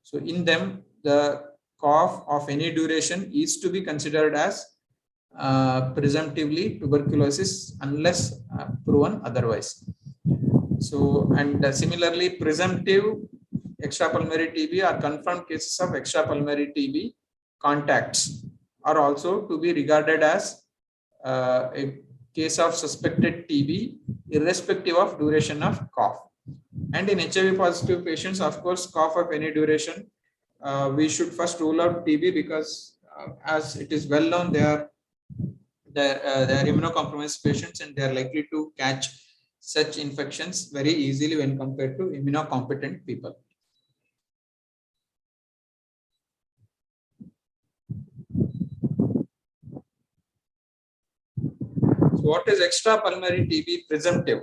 So in them, the cough of any duration is to be considered as presumptively tuberculosis unless proven otherwise. So, and similarly, presumptive extrapulmonary TB or confirmed cases of extrapulmonary TB contacts are also to be regarded as a case of suspected TB irrespective of duration of cough. And in HIV positive patients, of course, cough of any duration, we should first rule out TB because as it is well known, they are immunocompromised patients and they are likely to catch such infections very easily when compared to immunocompetent people. So what is extrapulmonary TB presumptive?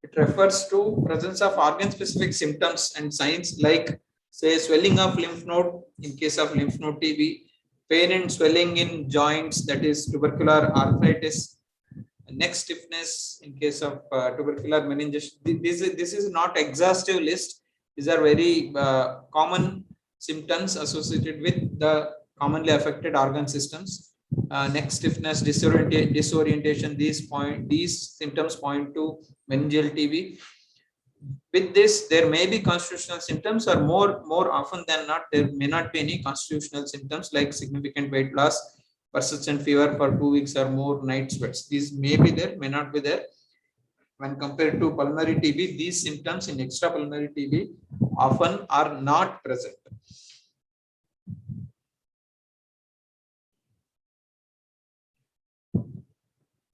It refers to presence of organ-specific symptoms and signs like, say, swelling of lymph node in case of lymph node TB, pain and swelling in joints, that is tubercular arthritis, neck stiffness in case of tubercular meningitis. This is not exhaustive list. These are very common symptoms associated with the commonly affected organ systems. Neck stiffness, disorientation, these symptoms point to meningeal TB. With this, there may be constitutional symptoms, or more often than not, there may not be any constitutional symptoms like significant weight loss, persistent fever for 2 weeks or more, night sweats. These may be there, may not be there. When compared to pulmonary TB, these symptoms in extrapulmonary TB often are not present.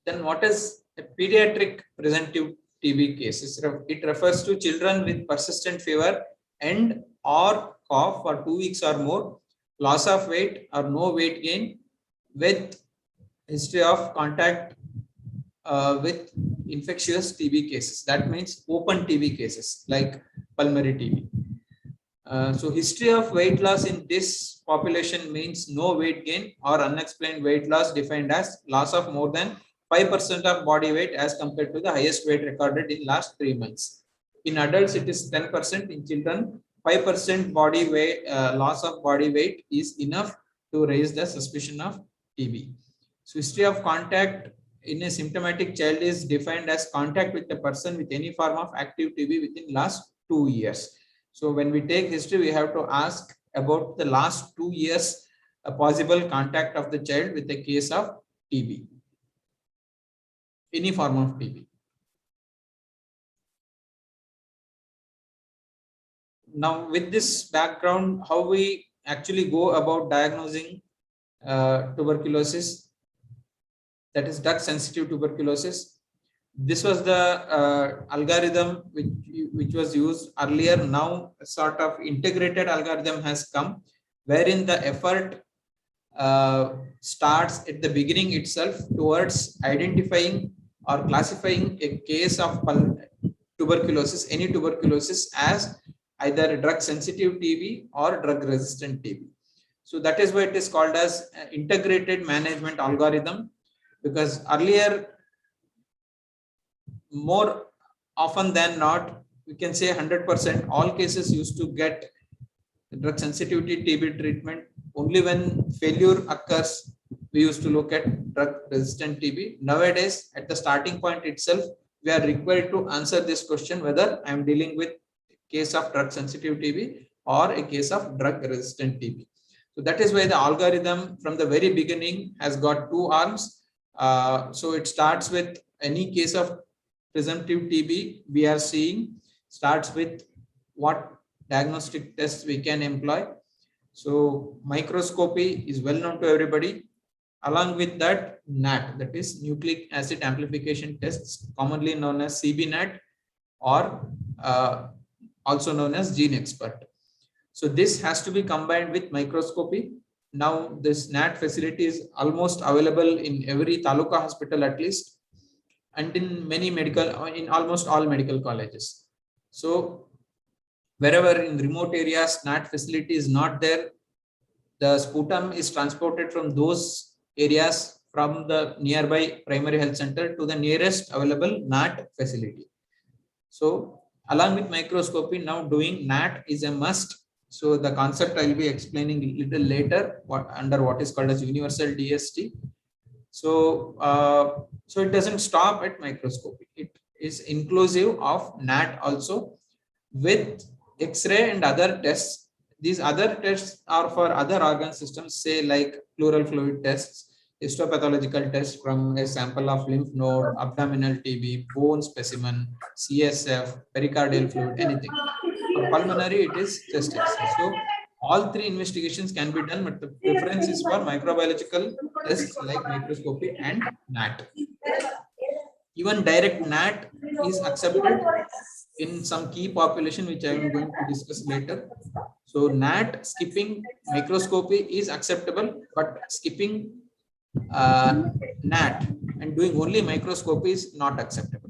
Then what is a pediatric presumptive TB case? It refers to children with persistent fever and or cough for 2 weeks or more, loss of weight or no weight gain, with history of contact with infectious TB cases. That means open TB cases like pulmonary TB. So history of weight loss in this population means no weight gain or unexplained weight loss, defined as loss of more than 5% of body weight as compared to the highest weight recorded in last 3 months. In adults, it is 10%. In children, 5% body weight loss of body weight is enough to raise the suspicion of TB. So history of contact in a symptomatic child is defined as contact with a person with any form of active TB within last 2 years. So when we take history, we have to ask about the last 2 years a possible contact of the child with a case of TB, any form of TB. Now, with this background, how we actually go about diagnosing tuberculosis, that is drug sensitive tuberculosis. This was the algorithm which was used earlier. Now a sort of integrated algorithm has come, wherein the effort starts at the beginning itself towards identifying or classifying a case of tuberculosis, any tuberculosis, as either a drug sensitive TB or drug resistant TB. So that is why it is called as integrated management algorithm, because earlier, more often than not, we can say 100%, all cases used to get drug sensitivity TB treatment only when failure occurs, we used to look at drug-resistant TB. Nowadays, at the starting point itself, we are required to answer this question whether I am dealing with a case of drug-sensitive TB or a case of drug-resistant TB. So that is why the algorithm from the very beginning has got two arms. So it starts with any case of presumptive TB we are seeing, starts with what diagnostic tests we can employ. So microscopy is well known to everybody. Along with that, NAT, that is nucleic acid amplification tests, commonly known as CB-NAT, or also known as gene expert. So this has to be combined with microscopy. Now this NAT facility is almost available in every taluka hospital at least, and in many in almost all medical colleges. So wherever in remote areas NAT facility is not there, the sputum is transported from those areas from the nearby primary health center to the nearest available NAT facility. So along with microscopy, now doing NAT is a must. So the concept I will be explaining a little later under what is called as universal DST. So, so it doesn't stop at microscopy. It is inclusive of NAT also with X-ray and other tests. These other tests are for other organ systems, say like pleural fluid tests, histopathological tests from a sample of lymph node, abdominal TB, bone specimen, CSF, pericardial fluid, anything. For pulmonary, it is chest X-ray. So all three investigations can be done, but the preference is for microbiological tests like microscopy and NAT. Even direct NAT is accepted in some key population, which I am going to discuss later. So NAT skipping microscopy is acceptable, but skipping NAT and doing only microscopy is not acceptable.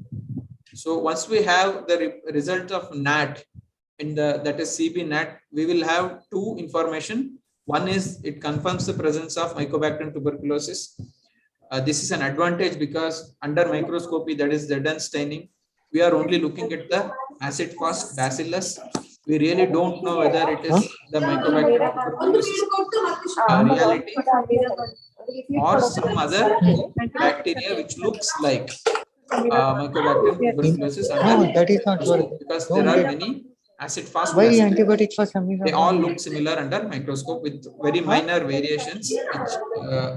So once we have the result of NAT in that is CB-NAT, we will have two information. One is it confirms the presence of Mycobacterium tuberculosis. This is an advantage because under microscopy, that is Zn staining, we are only looking at the acid-fast bacillus. We really don't know whether it is the Mycobacterium tuberculosis reality or some other bacteria which looks like Mycobacterium tuberculosis. No, that is not true. Because there are many acid-fast Why bacilli. antibiotics for some reason? They all look similar under microscope with very minor variations, which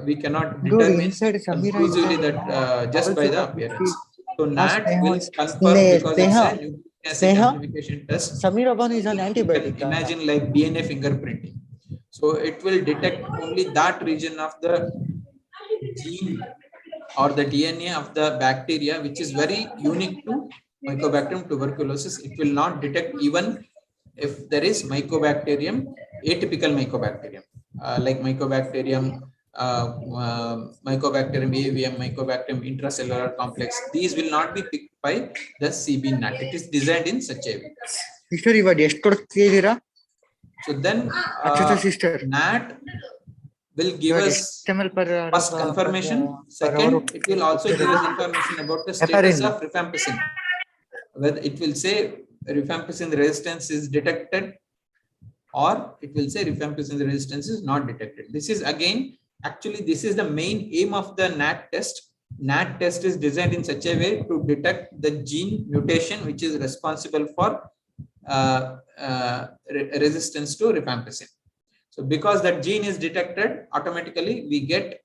we cannot determine conclusively that just by the appearance. So NAT will confirm because it's a nucleic acid amplification test. Samiraban is an antibiotic. Imagine like DNA fingerprinting. So it will detect only that region of the gene or the DNA of the bacteria, which is very unique to Mycobacterium tuberculosis. It will not detect even if there is Mycobacterium, atypical Mycobacterium, like Mycobacterium, Mycobacterium avium, Mycobacterium intracellular complex. These will not be picked by the CB-NAT. It is designed in such a way. So then NAT will give us first confirmation. Second, it will also give us information about the status of rifampicin. Whether it will say rifampicin resistance is detected, or it will say rifampicin resistance is not detected. This is again, actually, this is the main aim of the NAT test. NAT test is designed in such a way to detect the gene mutation which is responsible for resistance to rifampicin. So because that gene is detected, automatically we get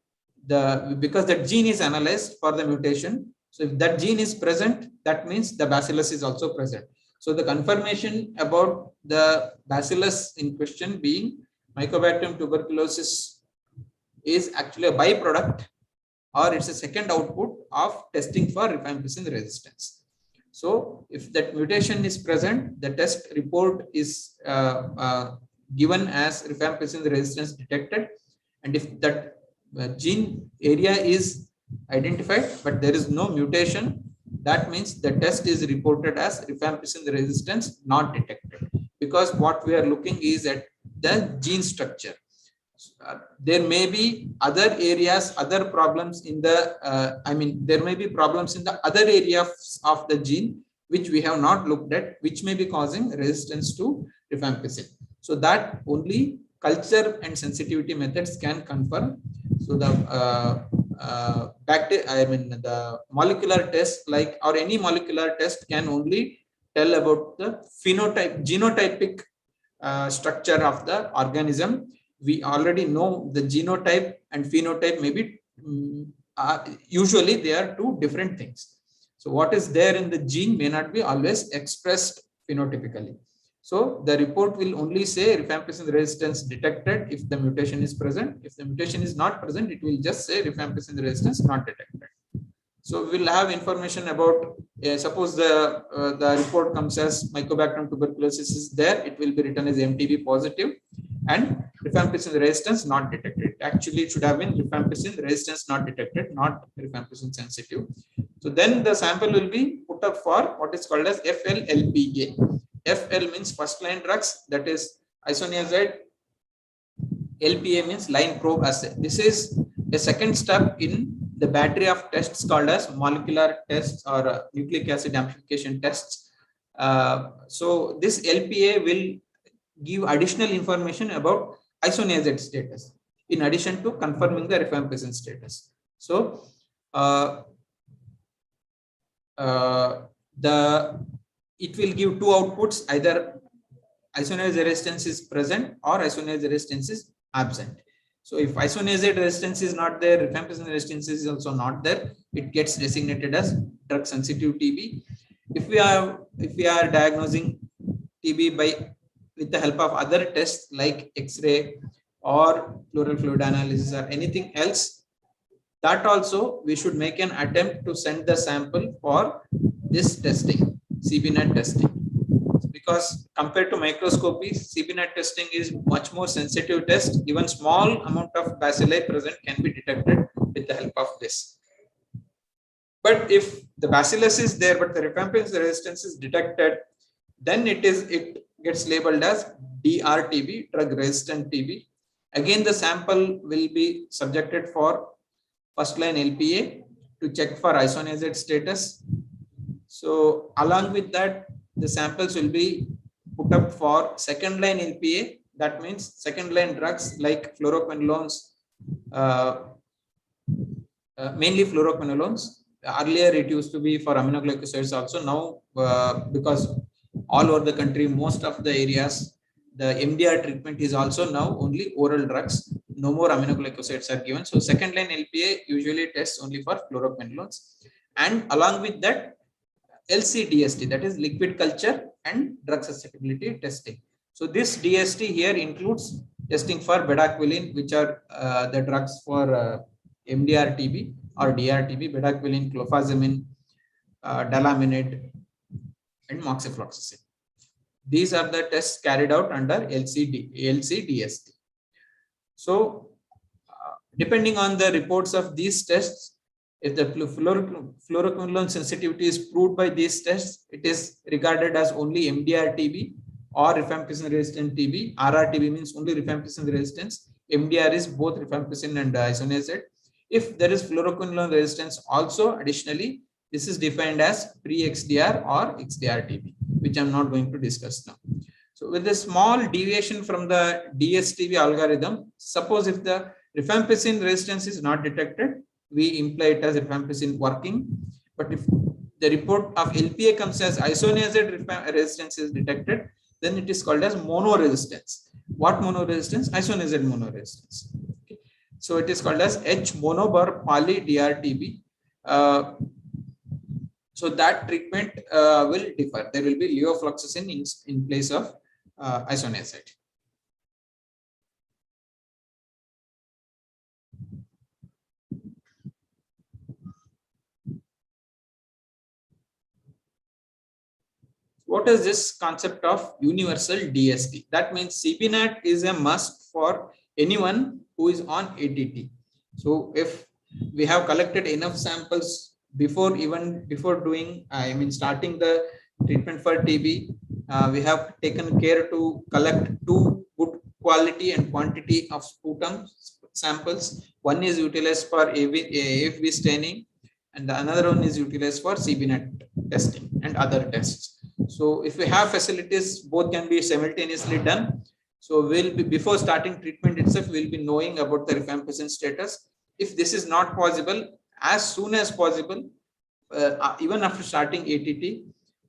because that gene is analyzed for the mutation. So if that gene is present, that means the bacillus is also present. So the confirmation about the bacillus in question being Mycobacterium tuberculosis is actually a byproduct, or it's a second output of testing for rifampicin resistance. So if that mutation is present, the test report is given as rifampicin resistance detected. And if that gene area is identified, but there is no mutation, that means the test is reported as rifampicin resistance not detected. Because what we are looking is at the gene structure. There may be other areas, other problems in the, there may be problems in the other areas of the gene, which we have not looked at, which may be causing resistance to rifampicin. So that only culture and sensitivity methods can confirm. So the the molecular test, like, or any molecular test, can only tell about the genotypic structure of the organism. We already know the genotype and phenotype maybe usually they are two different things. So what is there in the gene may not be always expressed phenotypically. So the report will only say rifampicin resistance detected if the mutation is present. If the mutation is not present, it will just say rifampicin resistance not detected. So we'll have information about, suppose the report comes as Mycobacterium tuberculosis is there, it will be written as MTB positive and rifampicin resistance not detected. Actually, it should have been rifampicin resistance not detected, not rifampicin sensitive. So then the sample will be put up for what is called as FL-LPA. FL means first line drugs, that is isoniazid. LPA means line probe assay. This is a second step in the battery of tests called as molecular tests or nucleic acid amplification tests. So this LPA will give additional information about isoniazid status in addition to confirming the rifampicin status. So it will give two outputs, either isoniazid resistance is present or isoniazid resistance is absent. So if isoniazid resistance is not there, rifampicin resistance is also not there, it gets designated as drug sensitive TB. If we are diagnosing TB with the help of other tests like X-ray or pleural fluid analysis or anything else, that also we should make an attempt to send the sample for this testing, CBNAT testing. Because compared to microscopy, CBNAT testing is much more sensitive test. Even small amount of bacilli present can be detected with the help of this. But if the bacillus is there, but the rifampicin resistance is detected, then it gets labeled as DRTB, drug resistant TB. Again, the sample will be subjected for first line LPA to check for isoniazid status. So along with that, the samples will be put up for second line LPA. That means second line drugs like fluoroquinolones, mainly fluoroquinolones. Earlier it used to be for aminoglycosides also. Now, because all over the country, most of the areas, the MDR treatment is also now only oral drugs. No more aminoglycosides are given. So second line LPA usually tests only for fluoroquinolones. And along with that, LC-DST, that is liquid culture and drug susceptibility testing. So this DST here includes testing for bedaquiline, which are the drugs for MDR-TB or DR-TB, bedaquiline, clofazimine, delaminate, and moxifloxacin. These are the tests carried out under LC-DST. So depending on the reports of these tests, if the fluoroquinolone sensitivity is proved by these tests, it is regarded as only MDR-TB or rifampicin resistant TB. RR-TB means only rifampicin resistance. MDR is both rifampicin and isoniazid. If there is fluoroquinolone resistance also, additionally, this is defined as pre-XDR or XDR-TB, which I'm not going to discuss now. So with a small deviation from the DSTB algorithm, suppose if the rifampicin resistance is not detected, we imply it as rifampicin working. But if the report of LPA comes as isoniazid resistance is detected, then it is called as monoresistance. What monoresistance? Isoniazid monoresistance. Okay. So it is called as H monobar poly DRTB. So that treatment will differ. There will be levofloxacin in place of isoniazid. What is this concept of universal DST? That means CBNAT is a must for anyone who is on ATT. So if we have collected enough samples before doing, starting the treatment for TB, we have taken care to collect two good quality and quantity of sputum samples. One is utilized for AFB staining, and the another one is utilized for CBNAT testing and other tests. So if we have facilities, both can be simultaneously done. So we'll be, before starting treatment itself, we'll be knowing about the rifampicin status. If this is not possible, as soon as possible, even after starting ATT,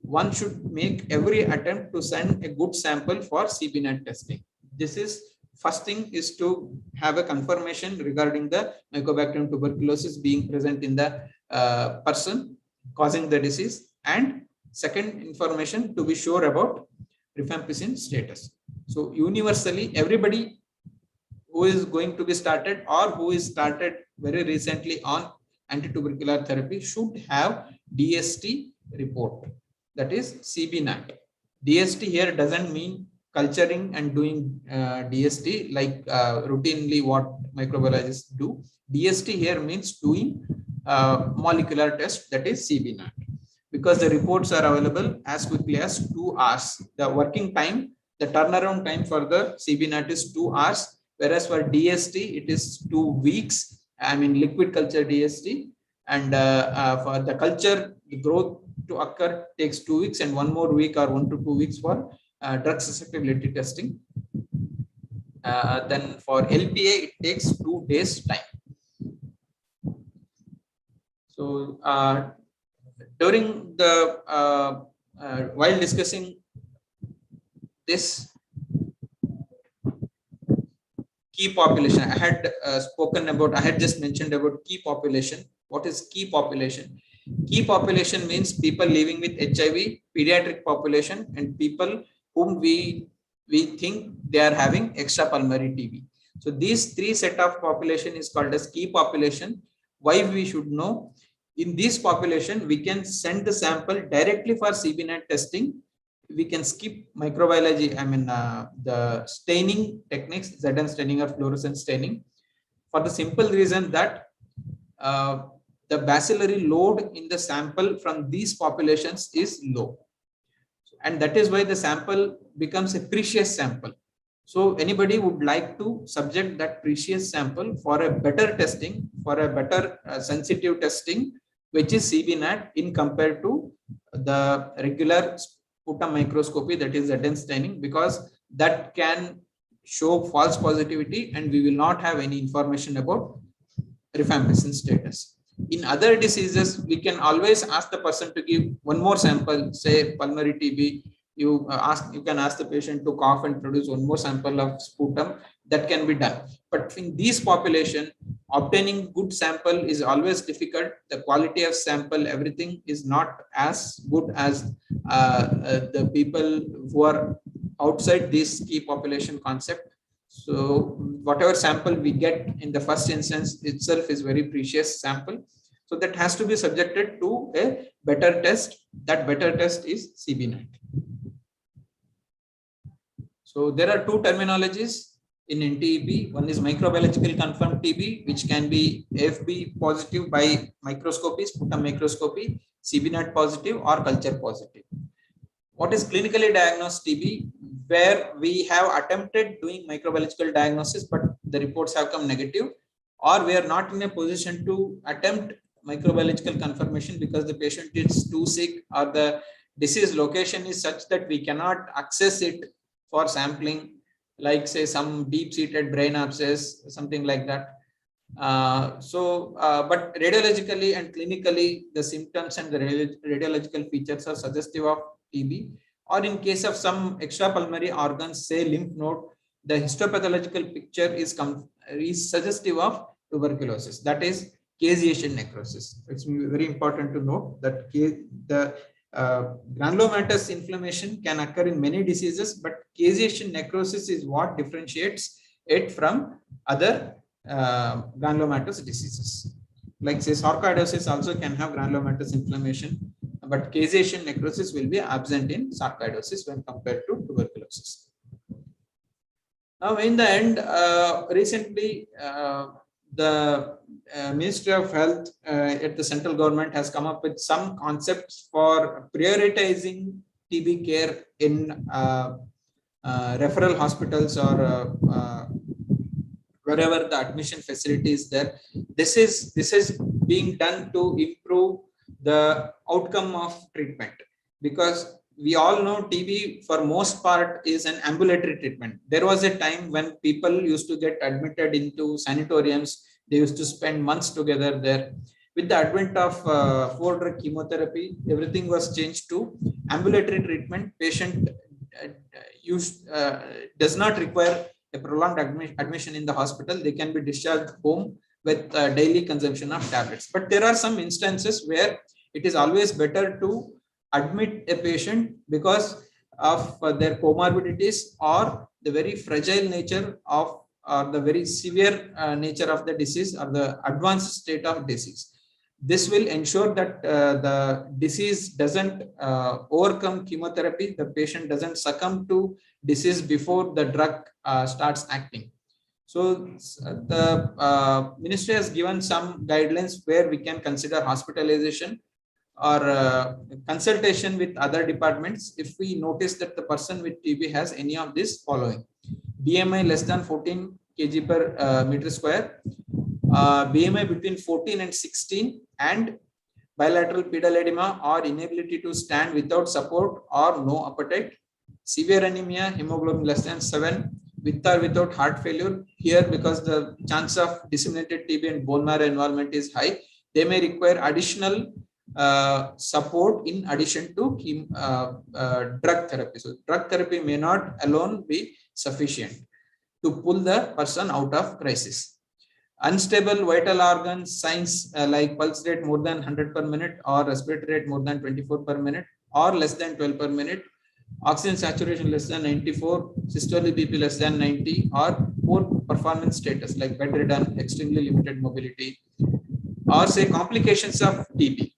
one should make every attempt to send a good sample for CBNAT testing. This is first thing, is to have a confirmation regarding the Mycobacterium tuberculosis being present in the person causing the disease, and second information to be sure about rifampicin status. So universally, everybody who is going to be started or who is started very recently on anti-tubercular therapy should have DST report, that is CBNAT. DST here doesn't mean culturing and doing DST like routinely what microbiologists do. DST here means doing molecular test, that is CBNAT, because the reports are available as quickly as 2 hours. The working time, the turnaround time for the CBNAT is 2 hours, whereas for DST it is 2 weeks. I mean liquid culture DST, and for the culture, the growth to occur takes 2 weeks, and 1 more week or 1 to 2 weeks for drug susceptibility testing. Then for LPA it takes 2 days time. So during the while discussing this key population, I had I had just mentioned about key population. What is key population? Key population means people living with HIV, pediatric population, and people whom we think they are having extrapulmonary TB. So these 3 set of population is called as key population. Why we should know? In this population, we can send the sample directly for CBNAT testing. We can skip microbiology, I mean the staining techniques, ZN staining or fluorescent staining, for the simple reason that the bacillary load in the sample from these populations is low. And that is why the sample becomes a precious sample. So anybody would like to subject that precious sample for a better testing, for a better sensitive testing, which is CBNAT in compared to the regular sputum microscopy, that is ZN staining, because that can show false positivity and we will not have any information about rifampicin status. In other diseases, we can always ask the person to give 1 more sample, say pulmonary TB. You can ask the patient to cough and produce 1 more sample of sputum. That can be done. But in this population, obtaining good sample is always difficult. The quality of sample, everything is not as good as the people who are outside this key population concept. So whatever sample we get in the first instance itself is very precious sample. So that has to be subjected to a better test. That better test is CBNAT. So there are 2 terminologies in NTEB. One is microbiological confirmed TB, which can be AFB positive by microscopy, sputum microscopy, CBNAT positive or culture positive. What is clinically diagnosed TB? Where we have attempted doing microbiological diagnosis, but the reports have come negative, or we are not in a position to attempt microbiological confirmation because the patient is too sick or the disease location is such that we cannot access it for sampling, like say some deep-seated brain abscess, something like that. But radiologically and clinically, the symptoms and the radiological features are suggestive of TB. Or in case of some extrapulmonary organs, say lymph node, the histopathological picture is suggestive of tuberculosis, that is caseation necrosis. It's very important to note that the granulomatous inflammation can occur in many diseases, but caseation necrosis is what differentiates it from other granulomatous diseases. Like say sarcoidosis also can have granulomatous inflammation, but caseation necrosis will be absent in sarcoidosis when compared to tuberculosis. Now, in the end, recently, the Ministry of Health at the central government has come up with some concepts for prioritizing TB care in referral hospitals or wherever the admission facility is there. This is being done to improve the outcome of treatment, because we all know TB for most part is an ambulatory treatment. There was a time when people used to get admitted into sanatoriums. They used to spend months together there. With the advent of 4-drug chemotherapy, everything was changed to ambulatory treatment. Patient does not require a prolonged admission in the hospital. They can be discharged home with daily consumption of tablets. But there are some instances where it is always better to admit a patient because of their comorbidities or the very fragile nature of the very severe nature of the disease or the advanced state of disease. This will ensure that the disease doesn't overcome chemotherapy. The patient doesn't succumb to disease before the drug starts acting. So the ministry has given some guidelines where we can consider hospitalization or consultation with other departments if we notice that the person with TB has any of this following: BMI less than 14 kg per meter square, BMI between 14 and 16, and bilateral pedal edema or inability to stand without support or no appetite, severe anemia, hemoglobin less than 7, with or without heart failure. Here, because the chance of disseminated TB and bone marrow involvement is high, they may require additional support in addition to drug therapy. So drug therapy may not alone be sufficient to pull the person out of crisis. Unstable vital organs, signs like pulse rate more than 100 per minute or respiratory rate more than 24 per minute or less than 12 per minute, oxygen saturation less than 94, systolic BP less than 90, or poor performance status like bedridden, extremely limited mobility, or say complications of TB,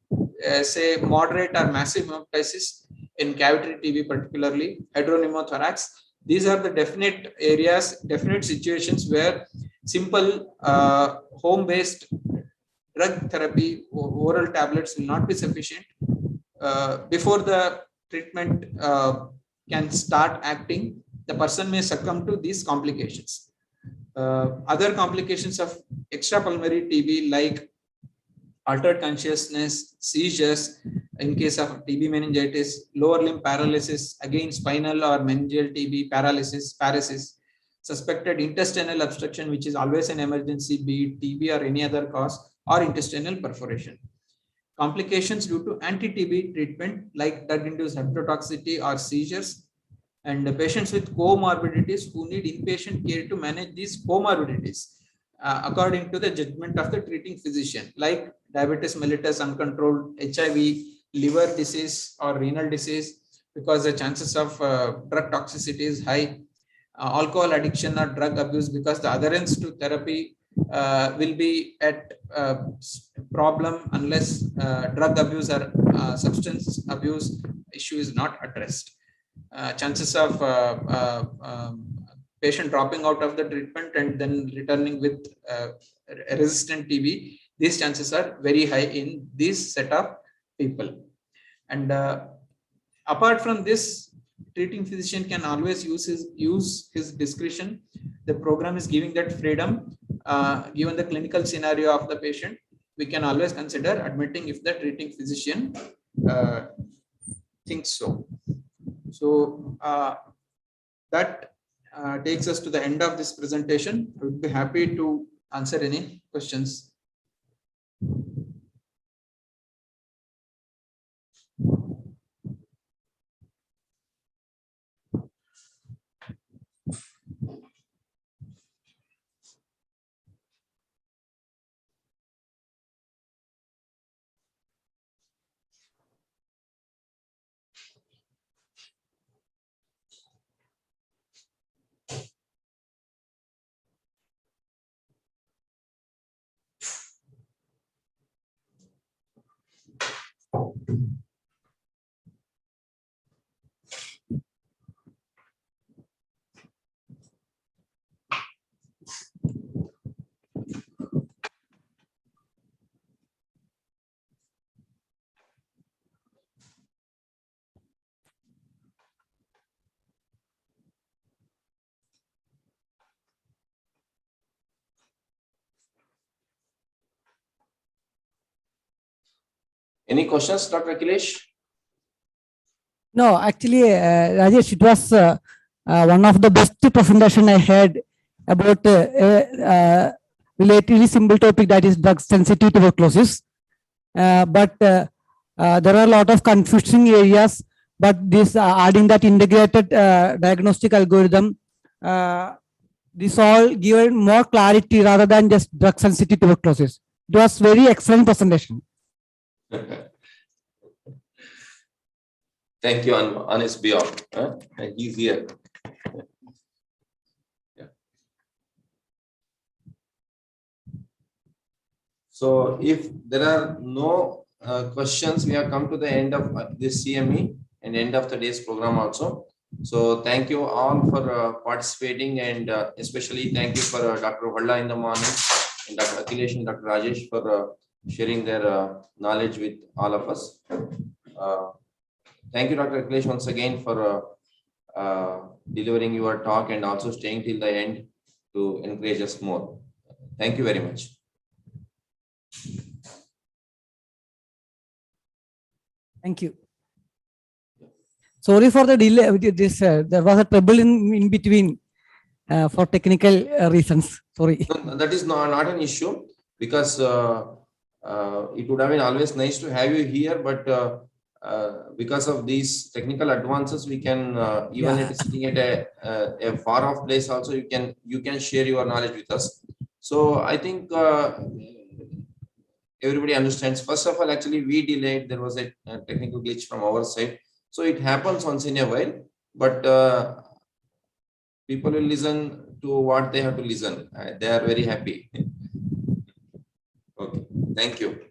say moderate or massive hemoptysis in cavitary TB, particularly hydropneumothorax. These are the definite areas, definite situations where simple home-based drug therapy, oral tablets will not be sufficient. Before the treatment can start acting, the person may succumb to these complications. Other complications of extrapulmonary TB like altered consciousness, seizures in case of TB meningitis, lower limb paralysis, again spinal or meningeal TB paralysis, suspected intestinal obstruction, which is always an emergency, be it TB or any other cause, or intestinal perforation. Complications due to anti-TB treatment like drug-induced hepatotoxicity or seizures, and the patients with comorbidities who need inpatient care to manage these comorbidities according to the judgment of the treating physician, like diabetes mellitus uncontrolled, HIV, liver disease or renal disease, because the chances of drug toxicity is high, alcohol addiction or drug abuse, because the adherence to therapy will be at problem unless drug abuse or substance abuse issue is not addressed. Chances of patient dropping out of the treatment and then returning with resistant TB, these chances are very high in this set of people. And apart from this, treating physician can always use his discretion. The program is giving that freedom. Given the clinical scenario of the patient, we can always consider admitting if the treating physician thinks so. So that takes us to the end of this presentation. I would be happy to answer any questions. Any questions, Dr. Akhilesh? No, actually, Rajesh, it was one of the best presentation I had about relatively simple topic, that is drug sensitive tuberculosis. But there are a lot of confusing areas. But this adding that integrated diagnostic algorithm, this all given more clarity rather than just drug sensitive tuberculosis. It was very excellent presentation. Thank you on his behalf. And he's here. Yeah. So if there are no questions, we have come to the end of this CME and end of the day's program also. So thank you all for participating, and especially thank you for Dr. Valla in the morning, and Dr. Akhilesh and Dr. Rajesh for sharing their knowledge with all of us. Thank you, Dr. Akhilesh, once again for delivering your talk and also staying till the end to encourage us more. Thank you very much. Thank you. Sorry for the delay. This there was a trouble in between for technical reasons. Sorry. No, that is not an issue, because it would have been always nice to have you here, but because of these technical advances, we can even if it's sitting at a far off place also, you can share your knowledge with us. So I think everybody understands. First of all, actually we delayed. There was a technical glitch from our side, so it happens once in a while. But people will listen to what they have to listen. They are very happy. Okay, thank you.